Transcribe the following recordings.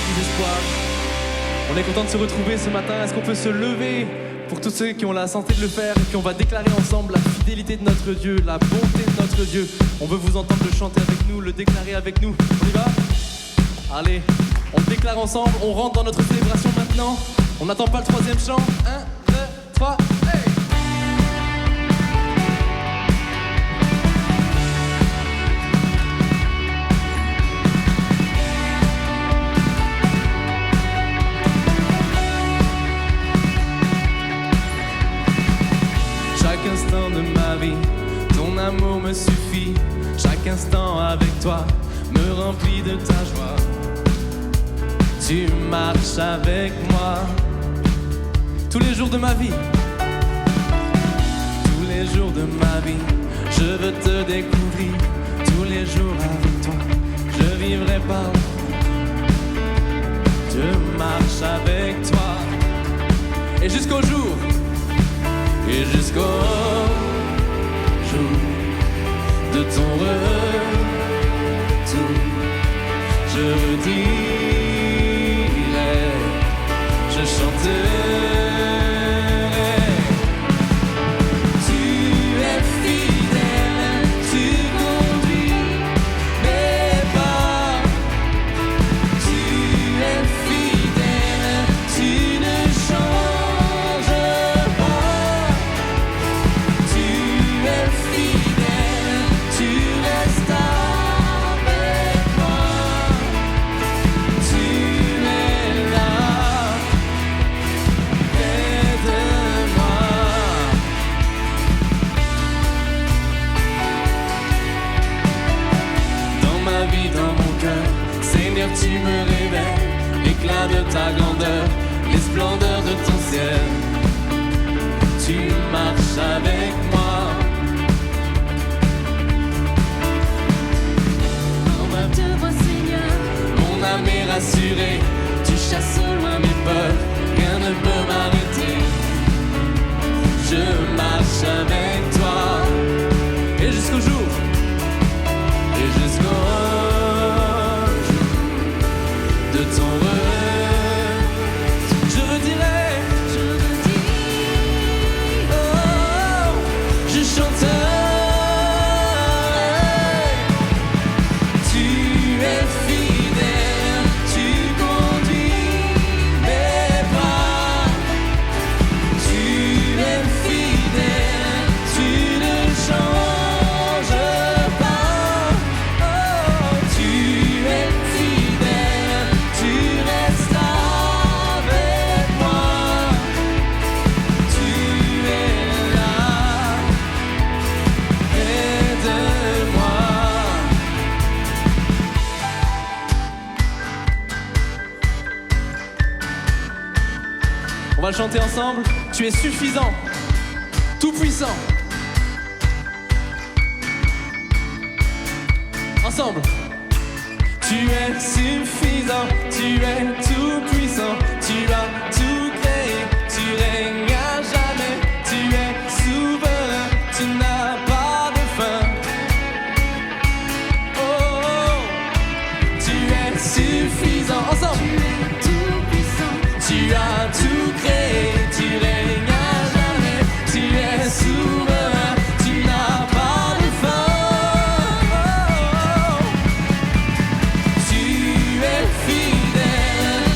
du espoir. On est content de se retrouver ce matin. Est-ce qu'on peut se lever pour tous ceux qui ont la santé de le faire et puis on va déclarer ensemble la fidélité de notre Dieu, la bonté de notre Dieu. On veut vous entendre le chanter avec nous, le déclarer avec nous. On y va ? Allez, on le déclare ensemble, on rentre dans notre célébration maintenant. On n'attend pas le troisième chant. 1, 2, 3, hey! Chaque instant de ma vie, ton amour me suffit. Chaque instant avec toi me remplit de ta joie. Tu marches avec moi tous les jours de ma vie. Tous les jours de ma vie, je veux te découvrir. Tous les jours avec toi, je vivrai par là. Je marche avec toi. Et jusqu'au jour, et jusqu'au jour de ton retour, je redirai, je chanterai. Tu es fidèle, tu conduis mes pas. Tu es fidèle, tu ne changes pas. Tu es fidèle, tu restes avec moi. Tu es là, près de moi. Dans ma vie, dans mon cœur, Seigneur, tu me révèles l'éclat de ta grandeur, les splendeurs de ton ciel. Tu marches avec moi. Envoie te vois, Seigneur. Mon âme est rassurée, tu chasses au loin mes peurs, rien ne peut m'arrêter. Je marche avec toi, et jusqu'au jour, et jusqu'au jour de ton retour, je redirai, oh, je chanterai. Tu es fidèle, tu conduis mes pas. Tu es fidèle, tu ne changes pas. Oh, tu es fidèle, tu restes avec moi. Tu es là, près de moi. On va le chanter ensemble. Tu es suffisant, tout puissant. Ensemble. Tu es suffisant, tu es tout puissant. Tu as tout créé, tu règnes à jamais. Tu es souverain, tu n'as pas de fin. Oh, oh. Tu es suffisant. Ensemble. Tout puissant. Tu as tout créé, tu règnes à jamais. Tu es souverain, tu n'as pas de fin. Oh, oh, oh. Tu es fidèle,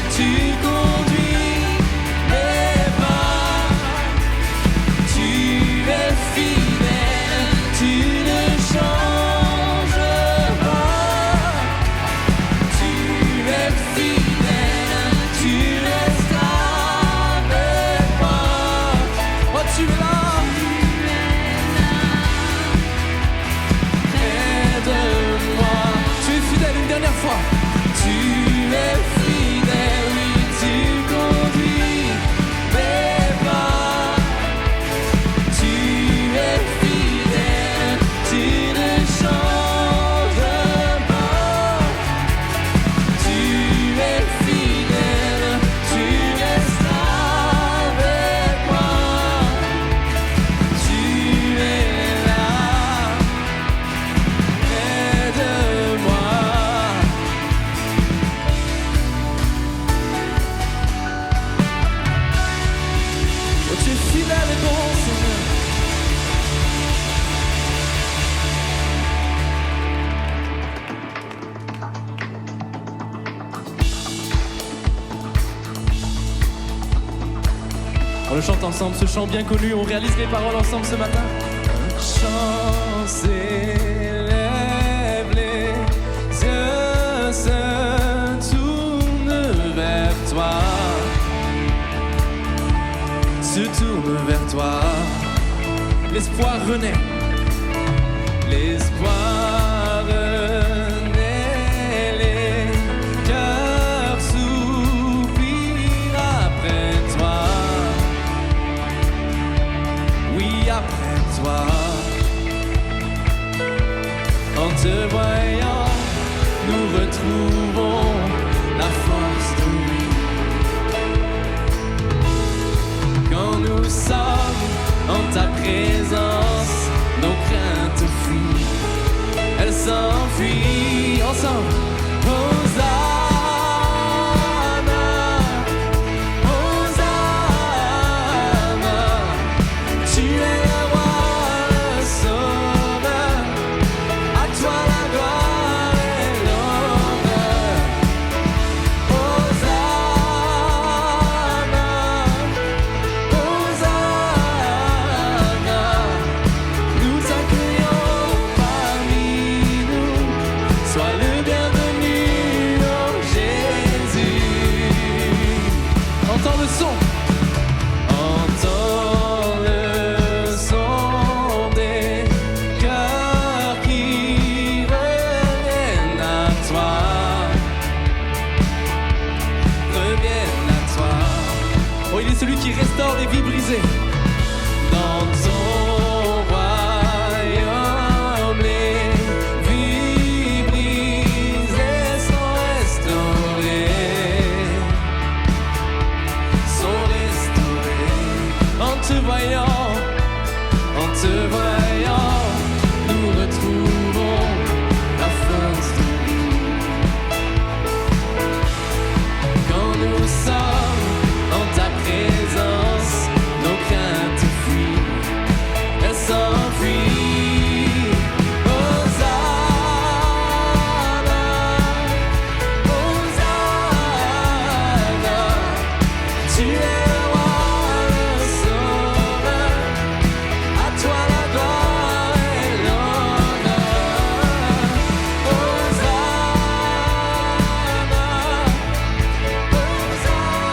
On le chante ensemble, ce chant bien connu, on réalise les paroles ensemble ce matin. Un chant s'élève, les yeux se tournent vers toi. Se tournent vers toi. L'espoir renaît. L'espoir renaît. Les cœurs soupirent après toi. Oui, après toi. En te voyant, nous retrouvons la force de vivre. Quand nous sommes en ta présence, nos craintes fuient, elles s'enfuient ensemble. Hosanna, Hosanna, tu es le roi, le sauveur, à toi la gloire et l'honneur. Hosanna, Hosanna, nous t'accueillons parmi nous. Sois le bienvenu, oh Jésus. Entends le son. Entends le son des cœurs qui reviennent à toi. Reviennent à toi. Oh, il est celui qui restaure les vies brisées. Dans ton royaume, les vies brisées sont restaurées. Sont restaurées. En te voyant, nous retrouvons la force de vivre. Quand nous sommes en ta présence, nos craintes fuient, elles s'enfuient. Hosanna, Hosanna, tu es le roi, le sauveur, à toi la gloire et l'honneur. Hosanna, Hosanna,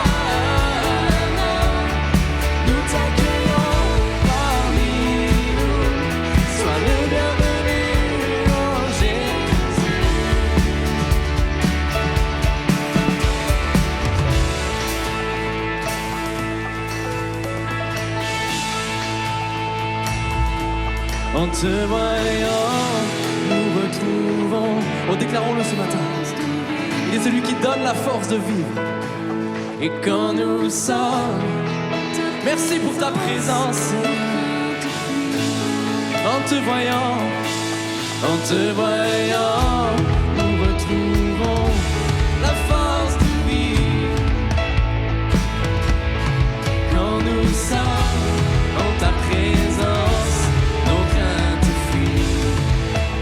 nous t'accueillons parmi nous. Sois le bienvenu, oh Jésus. En te voyant, nous retrouvons. Oh, déclarons-le ce matin. Il est celui qui donne la force de vivre. Et quand nous sommes, merci pour ta présence. En te voyant, nous retrouvons la force de vivre. Quand nous sommes en ta présence, nos craintes fuient,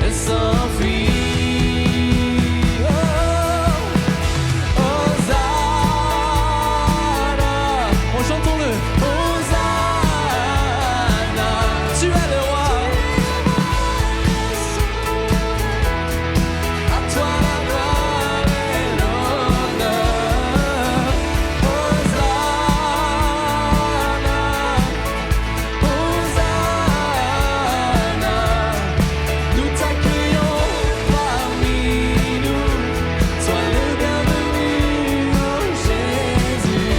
elles s'enfuient. Oh, Hosanna, oh, chantons-le. Hosanna, tu es le roi. À toi la gloire et l'honneur. Hosanna, Hosanna, nous t'accueillons parmi nous. Sois le bienvenu, oh Jésus.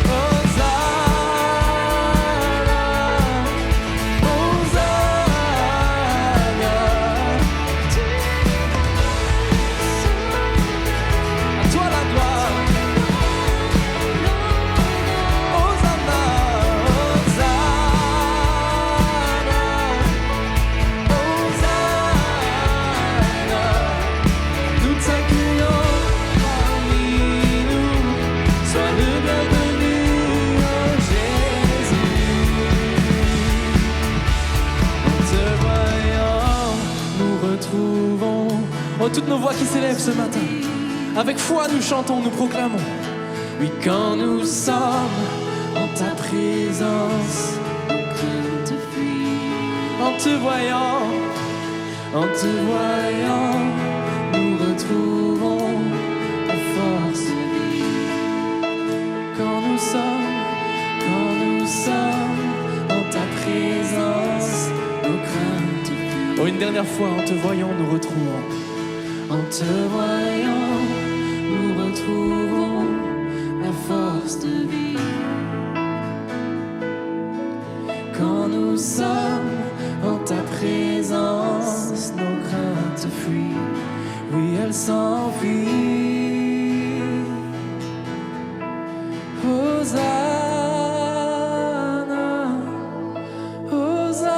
Hosanna, Hosanna, à toi la gloire. Hosanna, Hosanna, nous t'accueillons parmi nous. Sois le bienvenu, oh Jésus. En te voyant, nous retrouvons. Oh, toutes nos voix qui s'élèvent ce matin. Avec foi, nous chantons, nous proclamons. Oui, quand nous sommes en ta présence, nos craintes fuient. en te voyant, nous retrouvons ta force de vie. Quand nous sommes en ta présence, nos craintes fuient. Oh, une dernière fois, en te voyant, nous retrouvons. En te voyant, nous retrouvons la force de vie. Quand nous sommes en ta présence, nos craintes fuient. Oui, elles s'enfuient. Hosanna, Hosanna,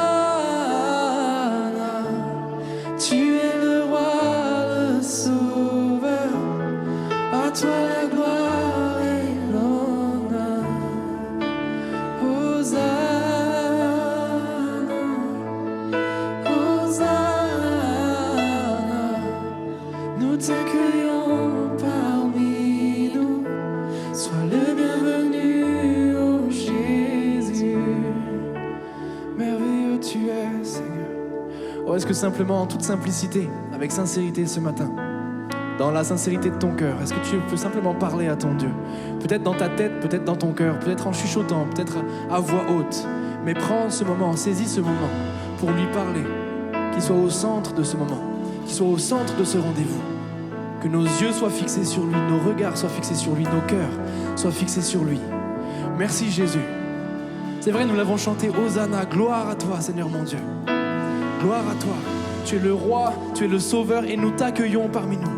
tu es le roi, le sauveur, à toi la gloire et l'honneur. Hosanna, Hosanna, nous t'accueillons parmi nous. Sois le bienvenu, oh Jésus. Merveilleux tu es, Seigneur. Oh, est-ce que simplement, en toute simplicité, avec sincérité ce matin, dans la sincérité de ton cœur, est-ce que tu peux simplement parler à ton Dieu? Peut-être dans ta tête, peut-être dans ton cœur, peut-être en chuchotant, peut-être à voix haute. Mais prends ce moment, saisis ce moment pour lui parler. Qu'il soit au centre de ce moment, qu'il soit au centre de ce rendez-vous. Que nos yeux soient fixés sur lui, nos regards soient fixés sur lui, nos cœurs soient fixés sur lui. Merci Jésus. C'est vrai, nous l'avons chanté, Hosanna, gloire à toi Seigneur mon Dieu. Gloire à toi. Tu es le roi, tu es le sauveur et nous t'accueillons parmi nous.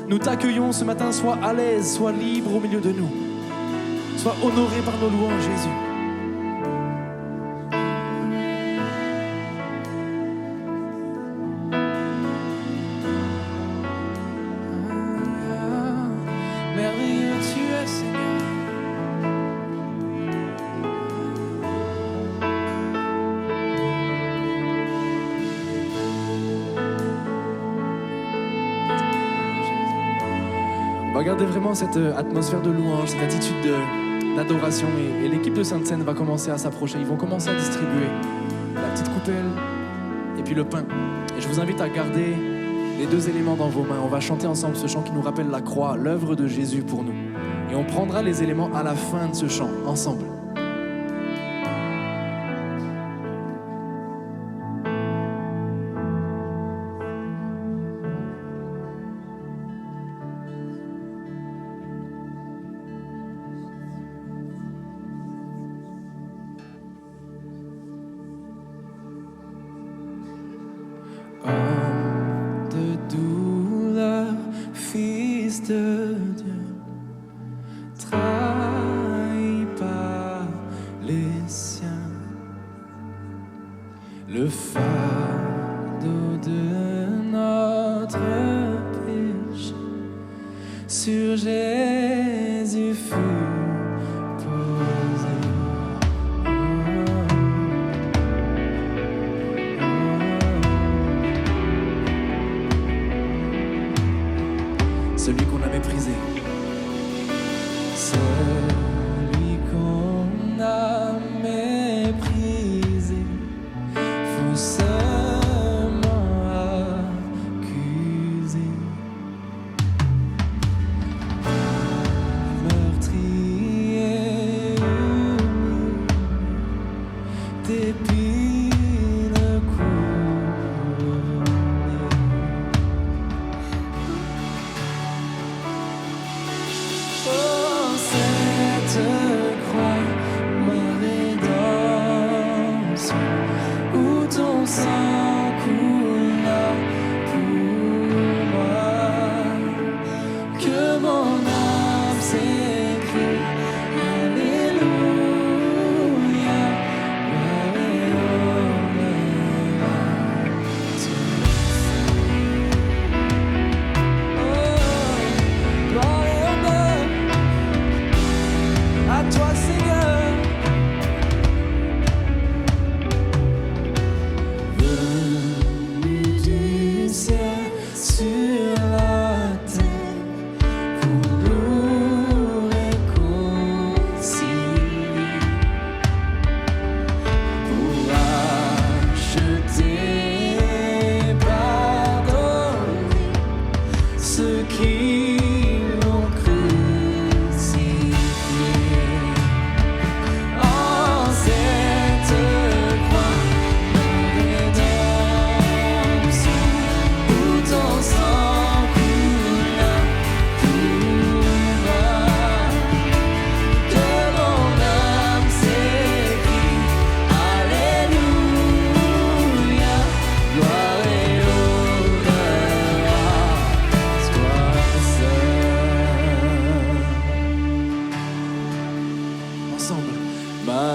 Nous t'accueillons ce matin, sois à l'aise, sois libre au milieu de nous. Sois honoré par nos louanges, Jésus. Merveilleux tu es, Seigneur. Regardez vraiment cette atmosphère de louange, cette attitude d'adoration. Et l'équipe de Sainte-Seine va commencer à s'approcher. Ils vont commencer à distribuer la petite coupelle et puis le pain. Et je vous invite à garder les deux éléments dans vos mains. On va chanter ensemble ce chant qui nous rappelle la croix, l'œuvre de Jésus pour nous. Et on prendra les éléments à la fin de ce chant, ensemble. Homme de douleur, fils de Dieu, trahi par les siens, le fardeau de notre péché sur Jésus fut posé. Celui qu'on a méprisé, celui qu'on a méprisé, faussement accusé, meurtrier, d'épines couronnées. Oh, cette croix, ma rédemption, où ton sang coula pour moi, que mon âme s'écrie, Alléluia, gloire et honneur à toi. Oh, gloire et honneur à toi Seigneur. Venez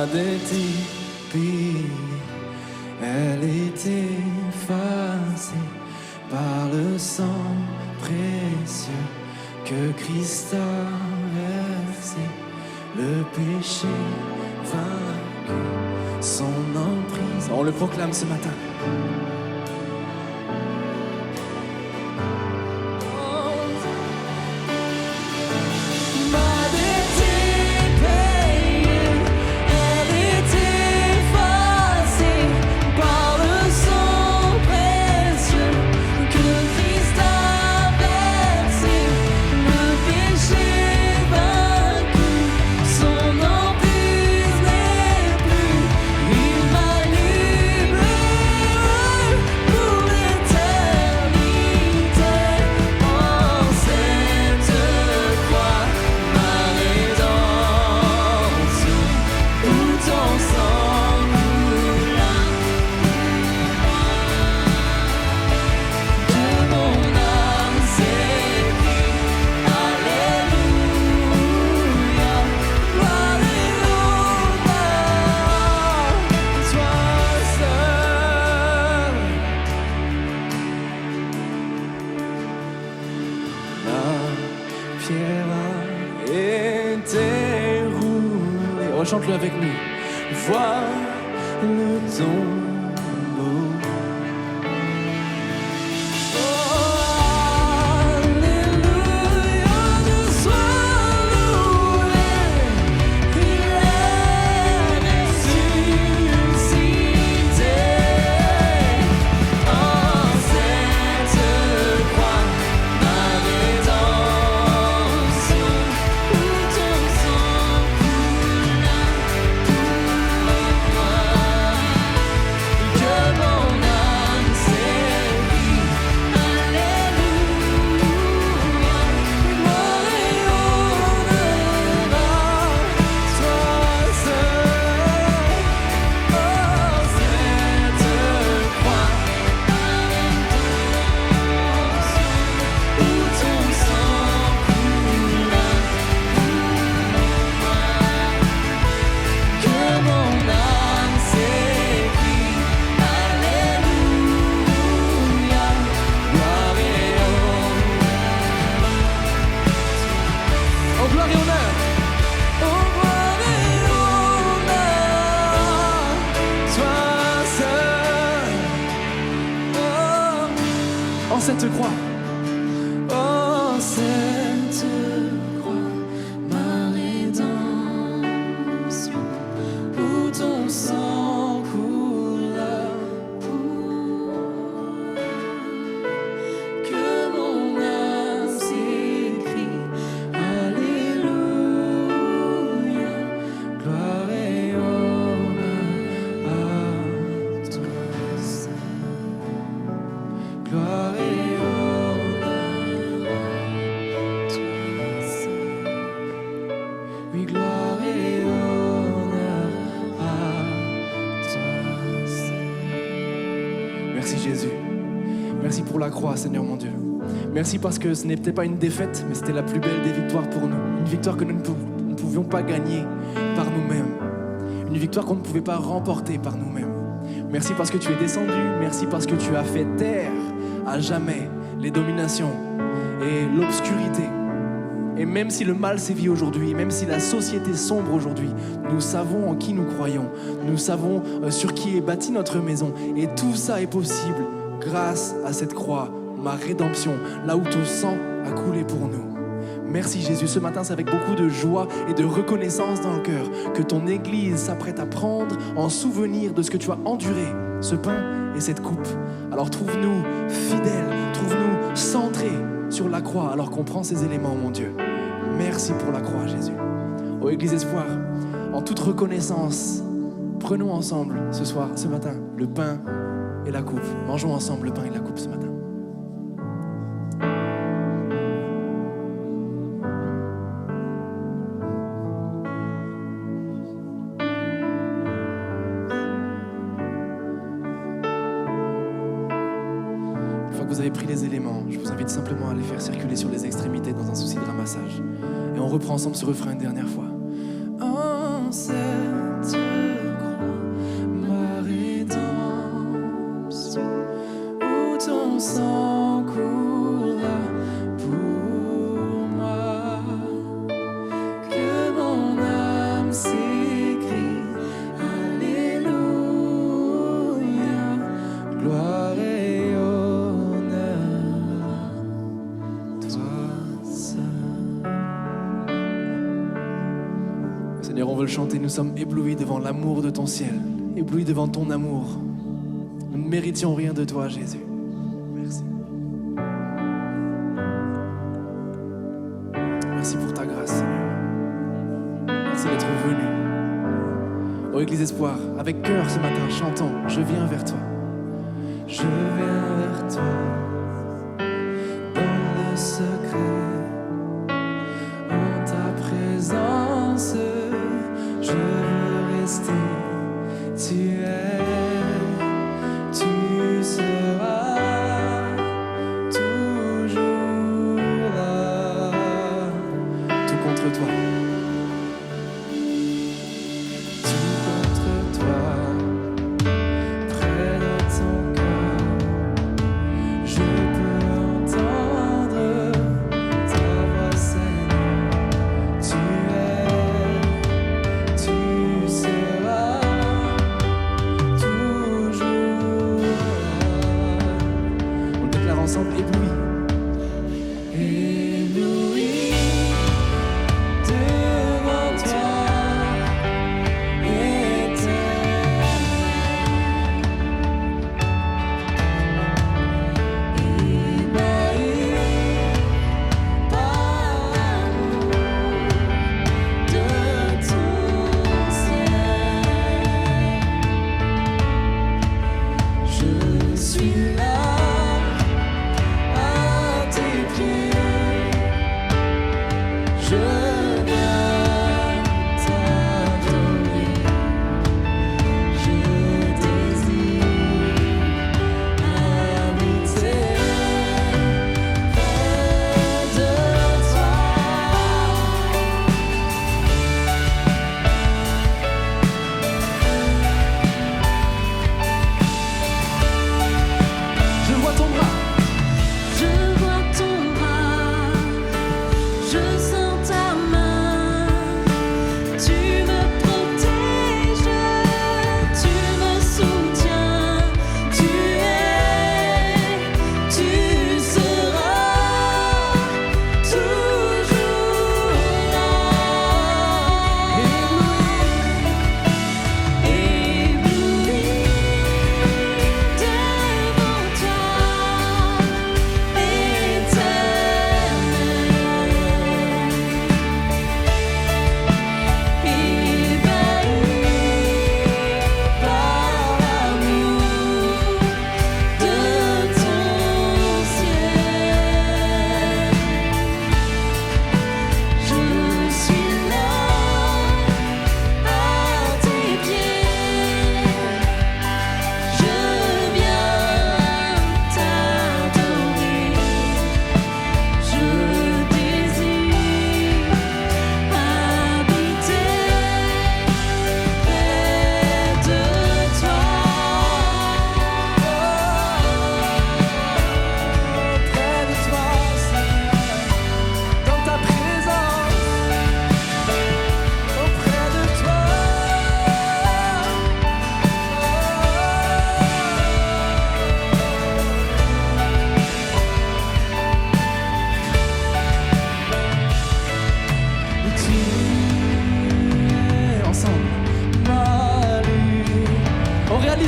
pas d'être pire. Elle est effacée par le sang précieux que Christ a versé. Le péché vaincu, son emprise. On le proclame ce matin. Chante-le avec nous. Vois le tombeau. Oh, alléluia, Dieu soit loué. Il est ressuscité. En cette croix, ma rédemption, où ton sang coula. Cette croix, oh cette croix, ma rédemption, où ton sang coula pour que mon âme s'écrie alléluia, gloire et honneur à toi seul, gloire et merci pour la croix, Seigneur mon Dieu. Merci parce que ce n'était pas une défaite, mais c'était la plus belle des victoires pour nous. Une victoire que nous ne pouvions pas gagner par nous-mêmes. Une victoire qu'on ne pouvait pas remporter par nous-mêmes. Merci parce que tu es descendu. Merci parce que tu as fait taire à jamais les dominations et l'obscurité. Et même si le mal sévit aujourd'hui, même si la société sombre aujourd'hui, nous savons en qui nous croyons. Nous savons sur qui est bâtie notre maison. Et tout ça est possible grâce à cette croix, ma rédemption, là où ton sang a coulé pour nous. Merci Jésus. Ce matin, c'est avec beaucoup de joie et de reconnaissance dans le cœur que ton Église s'apprête à prendre en souvenir de ce que tu as enduré, ce pain et cette coupe. Alors trouve-nous fidèles, trouve-nous centrés sur la croix alors qu'on prend ces éléments, mon Dieu. Merci pour la croix, Jésus. Ô Église Espoir, en toute reconnaissance, prenons ensemble ce soir, ce matin, le pain et la coupe. Mangeons ensemble le pain et la coupe ce matin. Une fois que vous avez pris les éléments, je vous invite simplement à les faire circuler sur les extrémités dans un souci de ramassage. Et on reprend ensemble ce refrain une dernière fois. En cette Seigneur, on veut le chanter, nous sommes éblouis devant l'amour de ton ciel, éblouis devant ton amour. Nous ne méritions rien de toi, Jésus. Merci. Merci pour ta grâce, Seigneur. Merci d'être venu. Ô Église Espoir, avec cœur ce matin, chantons, je viens vers toi. Je viens vers toi, dans le secret, en ta présence, je veux rester. Tu es, tu seras toujours là. Tout contre toi. Ensemble éblouis. Éblouis devant toi, éternel. Ébahi par l'amour de ton ciel. Je suis là. Je viens t'adorer, je désire habiter près de toi. Je vois ton bras. Je vois ton bras, je sens ta main, tu me protèges, tu me soutiens, tu es, tu seras toujours là. Ébloui devant toi,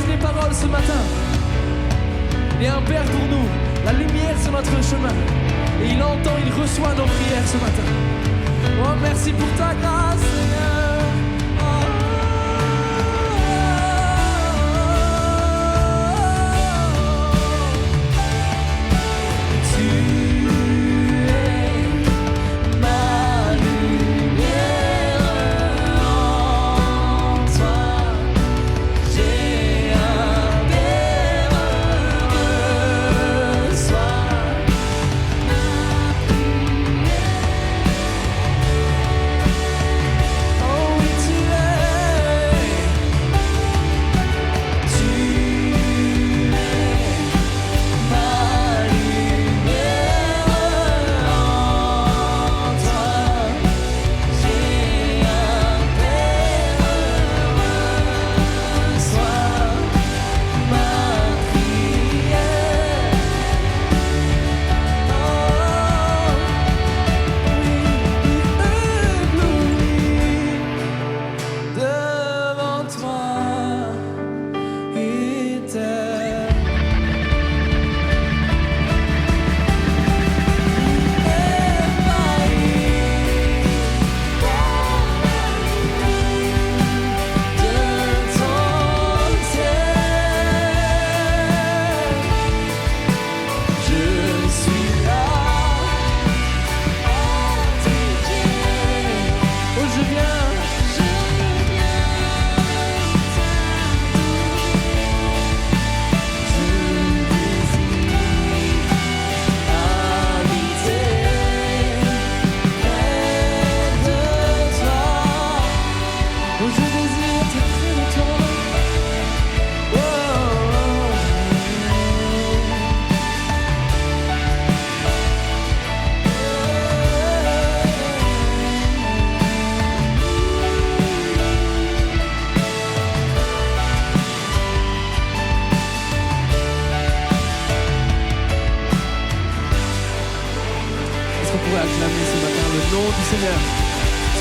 Les paroles ce matin. Il y a un Père pour nous, la lumière sur notre chemin. Et il entend, il reçoit nos prières ce matin. Oh, merci pour ta grâce, Seigneur. Tu es ma lumière, en toi j'ai un Père, reçois ma prière.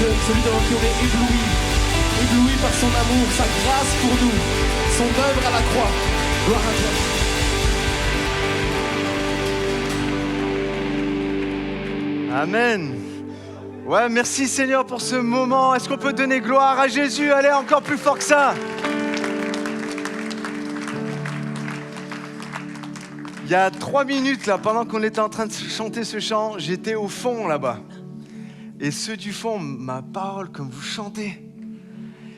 celui devant qui on est ébloui par son amour, sa grâce pour nous, son œuvre à la croix. Gloire à toi. Amen. Ouais, merci Seigneur pour ce moment. Est-ce qu'on peut donner gloire à Jésus? Allez, encore plus fort que ça. Il y a 3 minutes, là, pendant qu'on était en train de chanter ce chant, j'étais au fond, là-bas. Et ceux du fond, ma parole, comme vous chantez,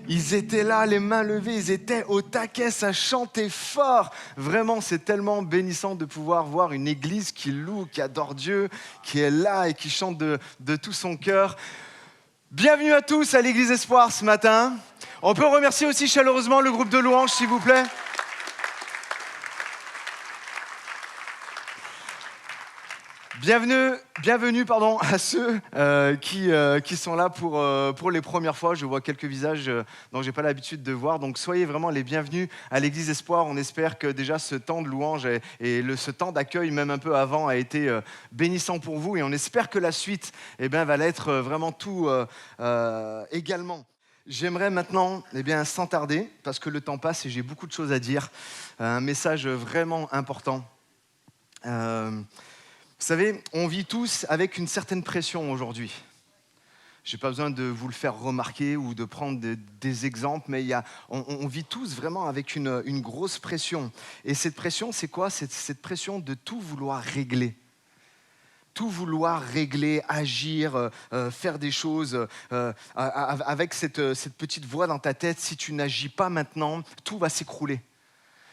ils étaient là, les mains levées, ils étaient au taquet, ça chantait fort. Vraiment, c'est tellement bénissant de pouvoir voir une église qui loue, qui adore Dieu, qui est là et qui chante de tout son cœur. Bienvenue à tous à l'Église Espoir ce matin. On peut remercier aussi chaleureusement le groupe de louanges, s'il vous plaît. Bienvenue à ceux qui sont là pour les premières fois. Je vois quelques visages dont je n'ai pas l'habitude de voir. Donc soyez vraiment les bienvenus à l'Église Espoir. On espère que déjà ce temps de louange ce temps d'accueil, même un peu avant, a été bénissant pour vous. Et on espère que la suite va l'être vraiment tout également. J'aimerais maintenant, sans tarder, parce que le temps passe et j'ai beaucoup de choses à dire, un message vraiment important. Vous savez, on vit tous avec une certaine pression aujourd'hui. Je n'ai pas besoin de vous le faire remarquer ou de prendre des exemples, mais on vit tous vraiment avec une grosse pression. Et cette pression, c'est quoi? C'est cette pression de tout vouloir régler. Tout vouloir régler, agir, faire des choses avec cette petite voix dans ta tête. Si tu n'agis pas maintenant, tout va s'écrouler.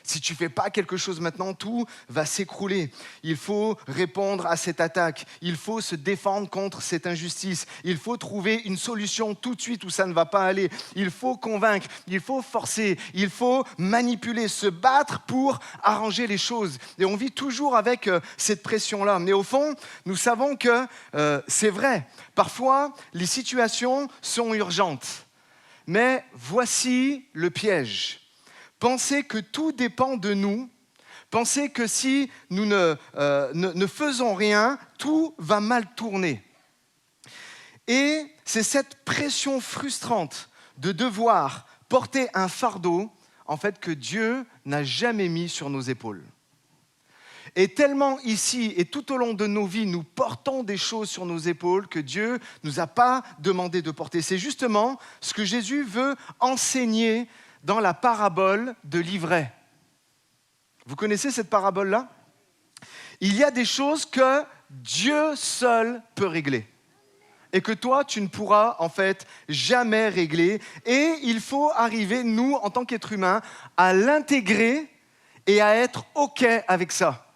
Si tu ne fais pas quelque chose maintenant, tout va s'écrouler. Il faut répondre à cette attaque. Il faut se défendre contre cette injustice. Il faut trouver une solution tout de suite où ça ne va pas aller. Il faut convaincre, il faut forcer, il faut manipuler, se battre pour arranger les choses. Et on vit toujours avec cette pression-là. Mais au fond, nous savons que c'est vrai. Parfois, les situations sont urgentes. Mais voici le piège. Pensez que tout dépend de nous. Pensez que si nous ne faisons rien, tout va mal tourner. Et c'est cette pression frustrante de devoir porter un fardeau, en fait, que Dieu n'a jamais mis sur nos épaules. Et tellement ici et tout au long de nos vies, nous portons des choses sur nos épaules que Dieu ne nous a pas demandé de porter. C'est justement ce que Jésus veut enseigner dans la parabole de l'ivraie. Vous connaissez cette parabole-là? Il y a des choses que Dieu seul peut régler et que toi, tu ne pourras en fait jamais régler. Et il faut arriver, nous, en tant qu'êtres humains, à l'intégrer et à être OK avec ça.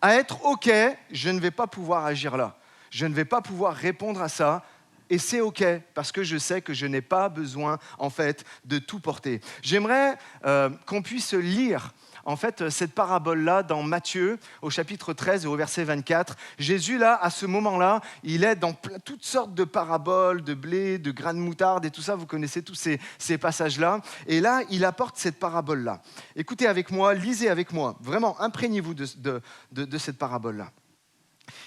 À être OK, je ne vais pas pouvoir agir là. Je ne vais pas pouvoir répondre à ça. Et c'est OK, parce que je sais que je n'ai pas besoin, en fait, de tout porter. J'aimerais qu'on puisse lire, en fait, cette parabole-là dans Matthieu, au chapitre 13 et au verset 24. Jésus, là, à ce moment-là, il est dans toutes sortes de paraboles, de blé, de grains de moutarde et tout ça. Vous connaissez tous ces passages-là. Et là, il apporte cette parabole-là. Écoutez avec moi, lisez avec moi. Vraiment, imprégnez-vous de cette parabole-là.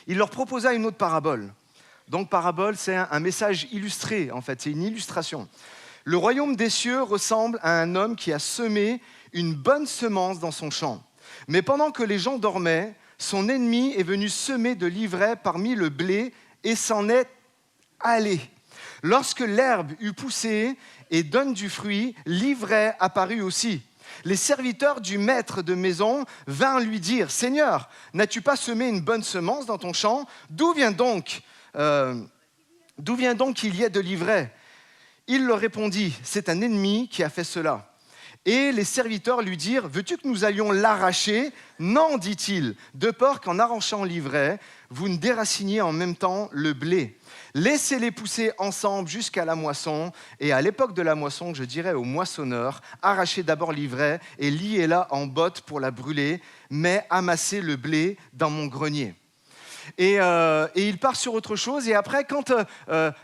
Il leur proposa une autre parabole. Donc, parabole, c'est un message illustré, en fait, c'est une illustration. Le royaume des cieux ressemble à un homme qui a semé une bonne semence dans son champ. Mais pendant que les gens dormaient, son ennemi est venu semer de l'ivraie parmi le blé et s'en est allé. Lorsque l'herbe eut poussé et donne du fruit, l'ivraie apparut aussi. Les serviteurs du maître de maison vinrent lui dire « Seigneur, n'as-tu pas semé une bonne semence dans ton champ? D'où vient donc qu'il y ait de l'ivraie ?» Il leur répondit, « C'est un ennemi qui a fait cela. » Et les serviteurs lui dirent, « Veux-tu que nous allions l'arracher ?» « Non, dit-il, de peur qu'en arrachant l'ivraie, vous ne déraciniez en même temps le blé. Laissez-les pousser ensemble jusqu'à la moisson, et à l'époque de la moisson, je dirais aux moissonneurs, arrachez d'abord l'ivraie et liez-la en bottes pour la brûler, mais amassez le blé dans mon grenier. » Et il part sur autre chose. Et après, quand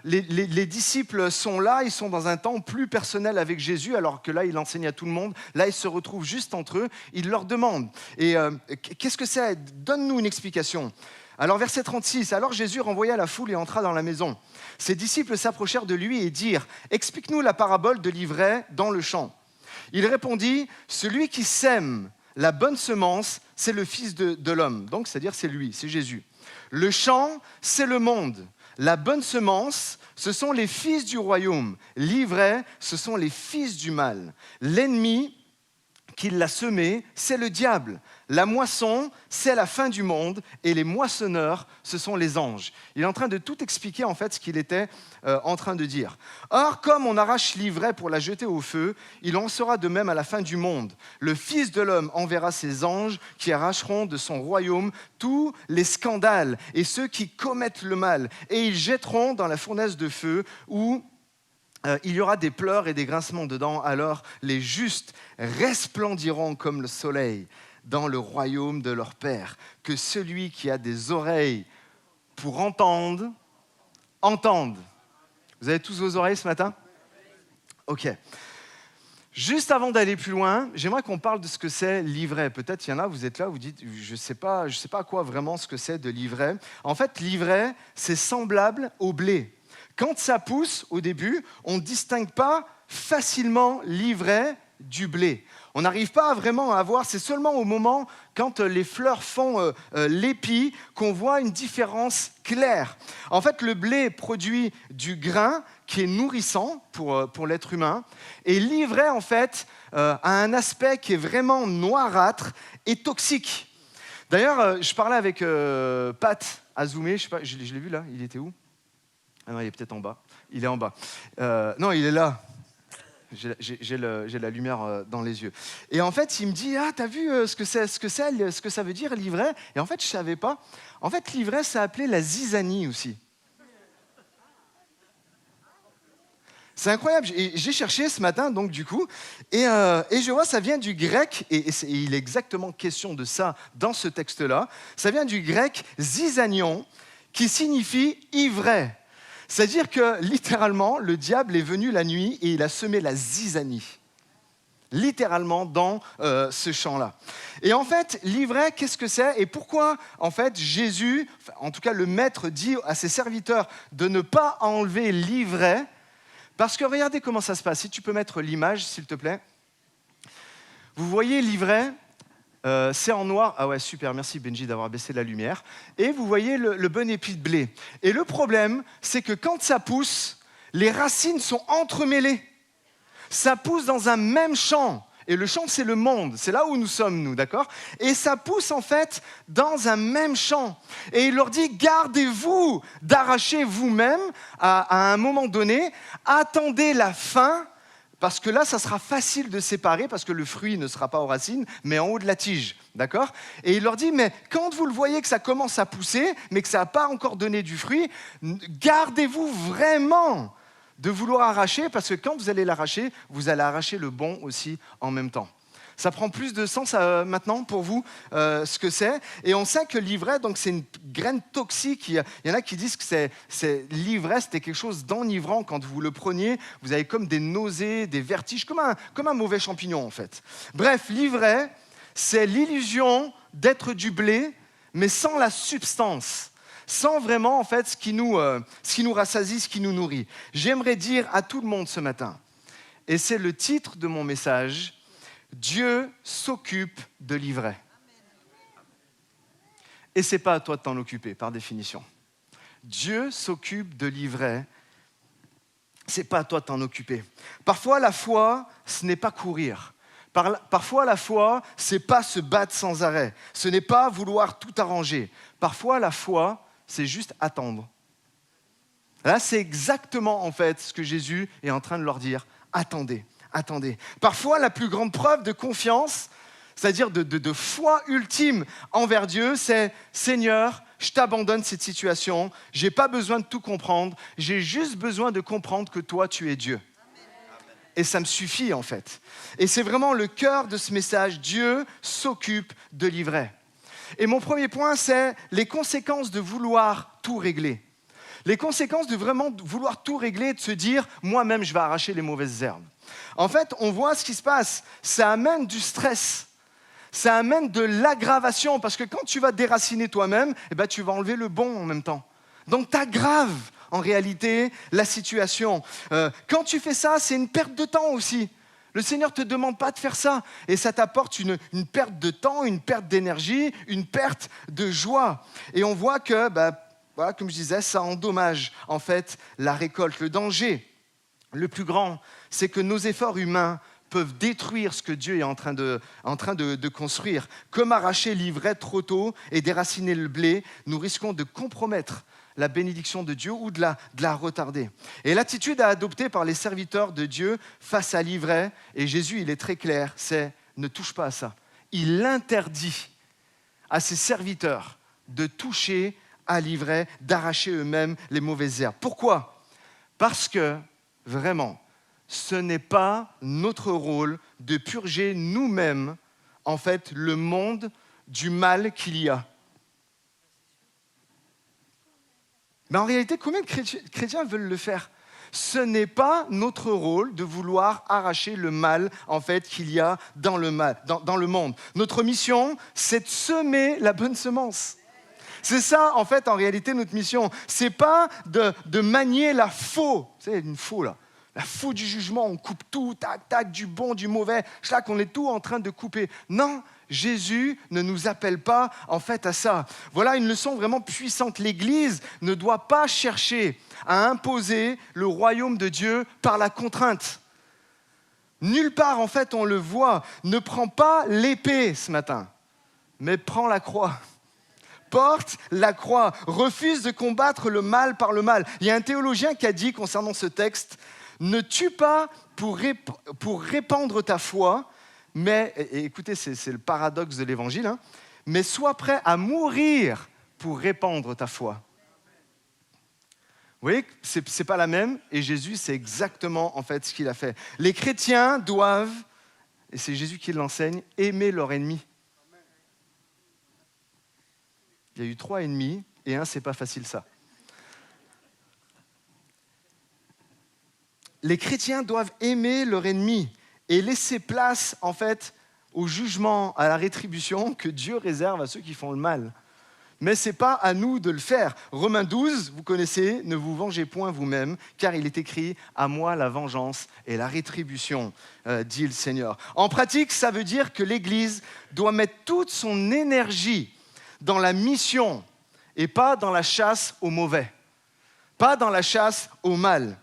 les disciples sont là, ils sont dans un temps plus personnel avec Jésus, alors que là, il enseigne à tout le monde. Là, ils se retrouvent juste entre eux. Il leur demande, et qu'est-ce que c'est? Donne-nous une explication. Alors verset 36, alors Jésus renvoya la foule et entra dans la maison. Ses disciples s'approchèrent de lui et dirent, « Explique-nous la parabole de l'ivraie dans le champ. » Il répondit, « Celui qui sème la bonne semence, c'est le Fils de l'homme. » Donc, c'est-à-dire c'est lui, c'est Jésus. Le champ, c'est le monde. La bonne semence, ce sont les fils du royaume. L'ivraie, ce sont les fils du mal. L'ennemi qui l'a semé, c'est le diable. La moisson, c'est la fin du monde. Et les moissonneurs, ce sont les anges. Il est en train de tout expliquer, en fait, ce qu'il était en train de dire. Or, comme on arrache l'ivraie pour la jeter au feu, il en sera de même à la fin du monde. Le Fils de l'homme enverra ses anges qui arracheront de son royaume tous les scandales et ceux qui commettent le mal. Et ils jetteront dans la fournaise de feu où il y aura des pleurs et des grincements dedans. Alors les justes resplendiront comme le soleil dans le royaume de leur Père. Que celui qui a des oreilles pour entendre, entende. Vous avez tous vos oreilles ce matin ? Ok. Juste avant d'aller plus loin, j'aimerais qu'on parle de ce que c'est l'ivraie. Peut-être il y en a, vous êtes là, vous dites, je sais pas à quoi vraiment ce que c'est de l'ivraie. En fait, l'ivraie, c'est semblable au blé. Quand ça pousse, au début, on ne distingue pas facilement l'ivraie du blé. On n'arrive pas vraiment à voir, c'est seulement au moment quand les fleurs font l'épi qu'on voit une différence claire. En fait, le blé produit du grain qui est nourrissant pour l'être humain, et l'ivraie, en fait, a un aspect qui est vraiment noirâtre et toxique. D'ailleurs, je parlais avec Pat Azoumé, je sais pas, je l'ai vu là, il était où ? Ah non, il est peut-être en bas. Il est en bas. Non, il est là. J'ai la lumière dans les yeux. Et en fait, il me dit, ah, t'as vu ce que ça veut dire l'ivraie ? Et en fait, je savais pas. En fait, l'ivraie, ça appelait la zizanie aussi. C'est incroyable. J'ai cherché ce matin, donc du coup, et je vois, ça vient du grec, et il est exactement question de ça dans ce texte-là. Ça vient du grec zizanion, qui signifie ivraie. C'est-à-dire que, littéralement, le diable est venu la nuit et il a semé la zizanie. Littéralement, dans ce champ-là. Et en fait, l'ivraie, qu'est-ce que c'est ? Et pourquoi, en fait, Jésus, en tout cas le Maître, dit à ses serviteurs de ne pas enlever l'ivraie ? Parce que regardez comment ça se passe. Si tu peux mettre l'image, s'il te plaît. Vous voyez l'ivraie ? C'est en noir. Ah ouais, super, merci Benji d'avoir baissé la lumière. Et vous voyez le bon épi de blé. Et le problème, c'est que quand ça pousse, les racines sont entremêlées. Ça pousse dans un même champ. Et le champ, c'est le monde. C'est là où nous sommes, nous, d'accord ? Et ça pousse, en fait, dans un même champ. Et il leur dit, gardez-vous d'arracher vous-même à un moment donné. Attendez la fin. Parce que là, ça sera facile de séparer, parce que le fruit ne sera pas aux racines, mais en haut de la tige, d'accord ? Et il leur dit, mais quand vous le voyez que ça commence à pousser, mais que ça n'a pas encore donné du fruit, gardez-vous vraiment de vouloir arracher, parce que quand vous allez l'arracher, vous allez arracher le bon aussi en même temps. Ça prend plus de sens maintenant pour vous, ce que c'est. Et on sait que l'ivraie, donc c'est une graine toxique. Il y en a qui disent que c'est l'ivraie, c'était quelque chose d'enivrant. Quand vous le preniez, vous avez comme des nausées, des vertiges, comme un mauvais champignon en fait. Bref, l'ivraie, c'est l'illusion d'être du blé, mais sans la substance. Sans vraiment en fait ce qui nous rassasie, ce qui nous nourrit. J'aimerais dire à tout le monde ce matin, et c'est le titre de mon message, Dieu s'occupe de l'ivraie. Et ce n'est pas à toi de t'en occuper, par définition. Dieu s'occupe de l'ivraie. Ce n'est pas à toi de t'en occuper. Parfois, la foi, ce n'est pas courir. Parfois, la foi, ce n'est pas se battre sans arrêt. Ce n'est pas vouloir tout arranger. Parfois, la foi, c'est juste attendre. Là, c'est exactement, en fait, ce que Jésus est en train de leur dire. Attendez. Parfois, la plus grande preuve de confiance, c'est-à-dire de foi ultime envers Dieu, c'est « Seigneur, je t'abandonne cette situation, je n'ai pas besoin de tout comprendre, j'ai juste besoin de comprendre que toi, tu es Dieu. » Et ça me suffit, en fait. Et c'est vraiment le cœur de ce message, Dieu s'occupe de l'ivraie. Et mon premier point, c'est les conséquences de vouloir tout régler. Les conséquences de vraiment vouloir tout régler et de se dire « moi-même, je vais arracher les mauvaises herbes ». En fait, on voit ce qui se passe. Ça amène du stress. Ça amène de l'aggravation, parce que quand tu vas déraciner toi-même, eh ben, tu vas enlever le bon en même temps. Donc tu aggraves en réalité la situation. Quand tu fais ça, c'est une perte de temps aussi. Le Seigneur ne te demande pas de faire ça. Et ça t'apporte une perte de temps, une perte d'énergie, une perte de joie. Et on voit que, voilà, comme je disais, ça endommage en fait la récolte. Le danger le plus grand, c'est que nos efforts humains peuvent détruire ce que Dieu est en train de construire. Comme arracher l'ivraie trop tôt et déraciner le blé, nous risquons de compromettre la bénédiction de Dieu ou de la retarder. Et l'attitude à adopter par les serviteurs de Dieu face à l'ivraie, et Jésus, il est très clair, c'est ne touche pas à ça. Il interdit à ses serviteurs de toucher à l'ivraie, d'arracher eux-mêmes les mauvaises herbes. Pourquoi ? Parce que, vraiment, ce n'est pas notre rôle de purger nous-mêmes, en fait, le monde du mal qu'il y a. Mais en réalité, combien de chrétiens veulent le faire ? Ce n'est pas notre rôle de vouloir arracher le mal, en fait, qu'il y a dans le monde. Notre mission, c'est de semer la bonne semence. C'est ça, en fait, en réalité, notre mission. C'est pas de manier la faux. Tu sais, une faux, là. La faux du jugement, on coupe tout, tac, tac, du bon, du mauvais. Là, qu'on est tout en train de couper. Non, Jésus ne nous appelle pas, en fait, à ça. Voilà une leçon vraiment puissante. L'Église ne doit pas chercher à imposer le royaume de Dieu par la contrainte. Nulle part, en fait, on le voit. Ne prends pas l'épée ce matin, mais prends la croix. Porte la croix. Refuse de combattre le mal par le mal. Il y a un théologien qui a dit concernant ce texte, ne tue pas pour répandre ta foi, mais, et écoutez, c'est le paradoxe de l'évangile, hein, mais sois prêt à mourir pour répandre ta foi. Vous voyez, c'est pas la même, et Jésus, c'est exactement en fait ce qu'il a fait. Les chrétiens doivent, et c'est Jésus qui l'enseigne, aimer leur ennemi. Il y a eu 3 ennemis, et un, c'est pas facile ça. Les chrétiens doivent aimer leur ennemi et laisser place, en fait, au jugement, à la rétribution que Dieu réserve à ceux qui font le mal. Mais ce n'est pas à nous de le faire. Romains 12, vous connaissez, ne vous vengez point vous-même, car il est écrit « À moi la vengeance et la rétribution », dit le Seigneur. En pratique, ça veut dire que l'Église doit mettre toute son énergie dans la mission et pas dans la chasse au mauvais, pas dans la chasse au mal.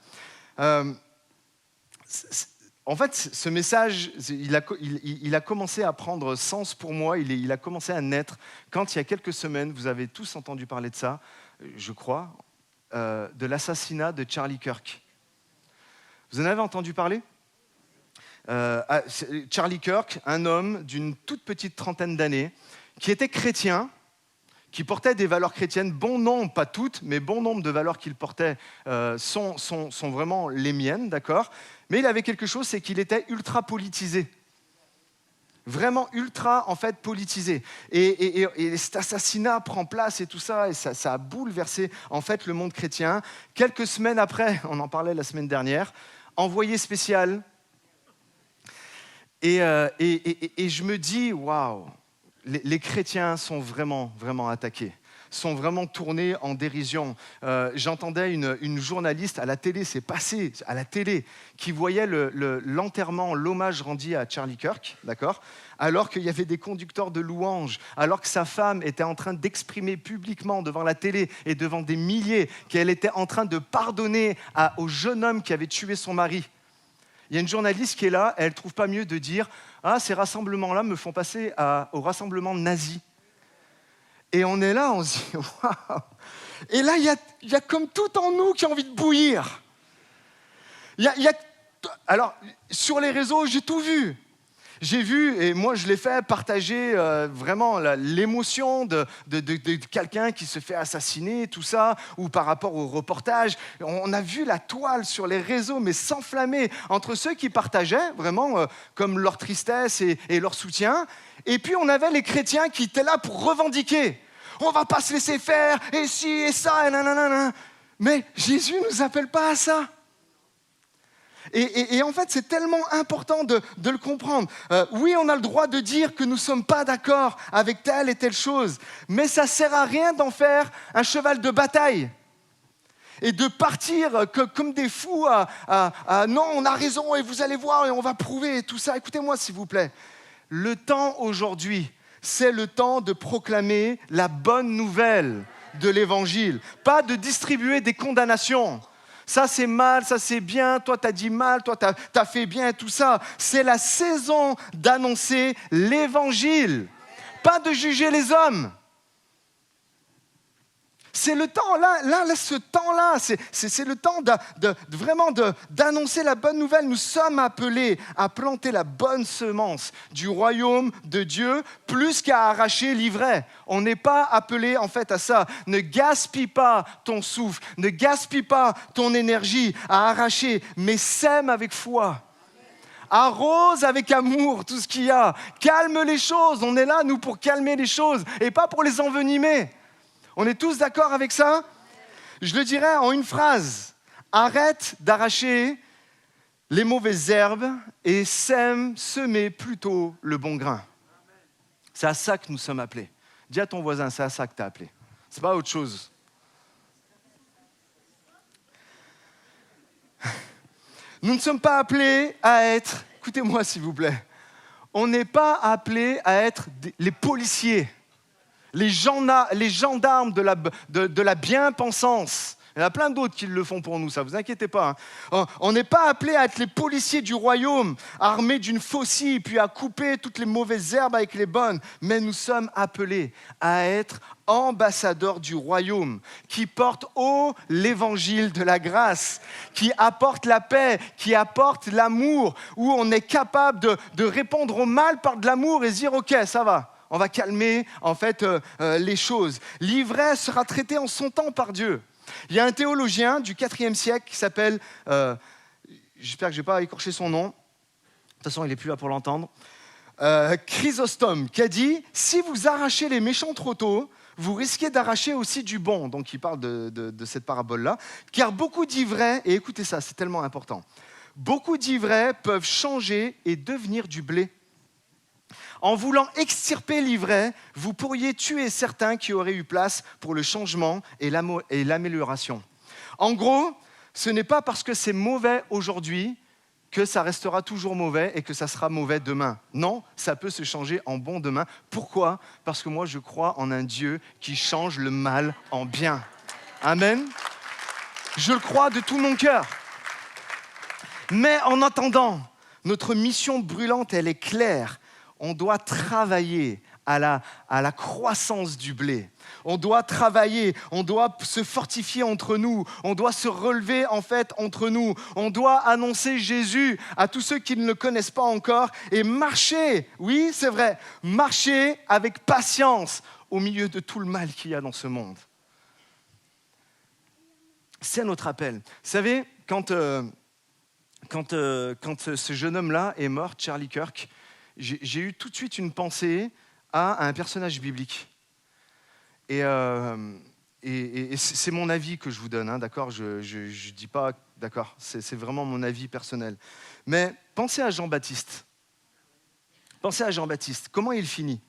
En fait, ce message, il a commencé à prendre sens pour moi, il a commencé à naître quand il y a quelques semaines, vous avez tous entendu parler de ça, je crois, de l'assassinat de Charlie Kirk. Vous en avez entendu parler ? Charlie Kirk, un homme d'une toute petite trentaine d'années, qui était chrétien, qui portait des valeurs chrétiennes, bon nombre, pas toutes, mais bon nombre de valeurs qu'il portait sont vraiment les miennes, d'accord ? Mais il avait quelque chose, c'est qu'il était ultra politisé. Vraiment ultra, en fait, politisé. Et cet assassinat prend place et tout ça, et ça a bouleversé, en fait, le monde chrétien. Quelques semaines après, on en parlait la semaine dernière, envoyé spécial. Et je me dis, waouh, les chrétiens sont vraiment, vraiment attaqués, sont vraiment tournés en dérision. J'entendais une journaliste à la télé, c'est passé à la télé, qui voyait l'enterrement, l'hommage rendu à Charlie Kirk, d'accord, alors qu'il y avait des conducteurs de louanges, alors que sa femme était en train d'exprimer publiquement devant la télé et devant des milliers qu'elle était en train de pardonner au jeune homme qui avait tué son mari. Il y a une journaliste qui est là, elle ne trouve pas mieux de dire « Ah, ces rassemblements-là me font passer au rassemblement nazi ». Et on est là, on se dit « Waouh !» Et là, il y a comme tout en nous qui a envie de bouillir. Alors, sur les réseaux, j'ai tout vu. J'ai vu, et moi je l'ai fait, partager vraiment l'émotion de quelqu'un qui se fait assassiner, tout ça, ou par rapport au reportage. On a vu la toile sur les réseaux, mais s'enflammer entre ceux qui partageaient vraiment comme leur tristesse et leur soutien, et puis on avait les chrétiens qui étaient là pour revendiquer. On ne va pas se laisser faire, et ci, et ça, et nanana. Mais Jésus ne nous appelle pas à ça. Et en fait, c'est tellement important de le comprendre. Oui, on a le droit de dire que nous ne sommes pas d'accord avec telle et telle chose, mais ça ne sert à rien d'en faire un cheval de bataille et de partir comme des fous non, on a raison et vous allez voir et on va prouver tout ça. Écoutez-moi s'il vous plaît. Le temps aujourd'hui, c'est le temps de proclamer la bonne nouvelle de l'Évangile, pas de distribuer des condamnations. Ça c'est mal, ça c'est bien, toi t'as dit mal, toi t'as fait bien, tout ça. C'est la saison d'annoncer l'Évangile, pas de juger les hommes. C'est le temps, là, ce temps-là, c'est le temps vraiment d'annoncer la bonne nouvelle. Nous sommes appelés à planter la bonne semence du royaume de Dieu, plus qu'à arracher l'ivraie. On n'est pas appelé en fait à ça. Ne gaspille pas ton souffle, ne gaspille pas ton énergie à arracher, mais sème avec foi. Arrose avec amour tout ce qu'il y a. Calme les choses. On est là, nous, pour calmer les choses et pas pour les envenimer. On est tous d'accord avec ça? Je le dirais en une phrase. Arrête d'arracher les mauvaises herbes et semez plutôt le bon grain. C'est à ça que nous sommes appelés. Dis à ton voisin, c'est à ça que tu es appelé. C'est pas autre chose. Nous ne sommes pas appelés à être, écoutez-moi s'il vous plaît, on n'est pas appelés à être les policiers. Les gendarmes de la bien-pensance. Il y en a plein d'autres qui le font pour nous, ça, vous inquiétez pas. Hein. On n'est pas appelés à être les policiers du royaume, armés d'une faucille, puis à couper toutes les mauvaises herbes avec les bonnes. Mais nous sommes appelés à être ambassadeurs du royaume, qui portent haut l'évangile de la grâce, qui apporte la paix, qui apporte l'amour, où on est capable de répondre au mal par de l'amour et se dire « Ok, ça va ». On va calmer en fait les choses. L'ivresse sera traitée en son temps par Dieu. Il y a un théologien du IVe siècle qui s'appelle, j'espère que je n'ai pas écorché son nom, de toute façon il n'est plus là pour l'entendre, Chrysostome, qui a dit « Si vous arrachez les méchants trop tôt, vous risquez d'arracher aussi du bon. » Donc il parle de cette parabole-là. Car beaucoup d'ivraies, et écoutez ça, c'est tellement important, beaucoup d'ivraies peuvent changer et devenir du blé. En voulant extirper l'ivraie, vous pourriez tuer certains qui auraient eu place pour le changement et l'amélioration. En gros, ce n'est pas parce que c'est mauvais aujourd'hui que ça restera toujours mauvais et que ça sera mauvais demain. Non, ça peut se changer en bon demain. Pourquoi ? Parce que moi, je crois en un Dieu qui change le mal en bien. Amen. Je le crois de tout mon cœur. Mais en attendant, notre mission brûlante, elle est claire. On doit travailler à la croissance du blé. On doit travailler, on doit se fortifier entre nous, on doit se relever en fait entre nous. On doit annoncer Jésus à tous ceux qui ne le connaissent pas encore et marcher, oui c'est vrai, marcher avec patience au milieu de tout le mal qu'il y a dans ce monde. C'est notre appel. Vous savez, quand ce jeune homme-là est mort, Charlie Kirk, j'ai eu tout de suite une pensée à un personnage biblique. Et c'est mon avis que je vous donne, hein, d'accord ? Je dis pas, d'accord, c'est vraiment mon avis personnel. Mais pensez à Jean-Baptiste. Pensez à Jean-Baptiste. Comment il finit ?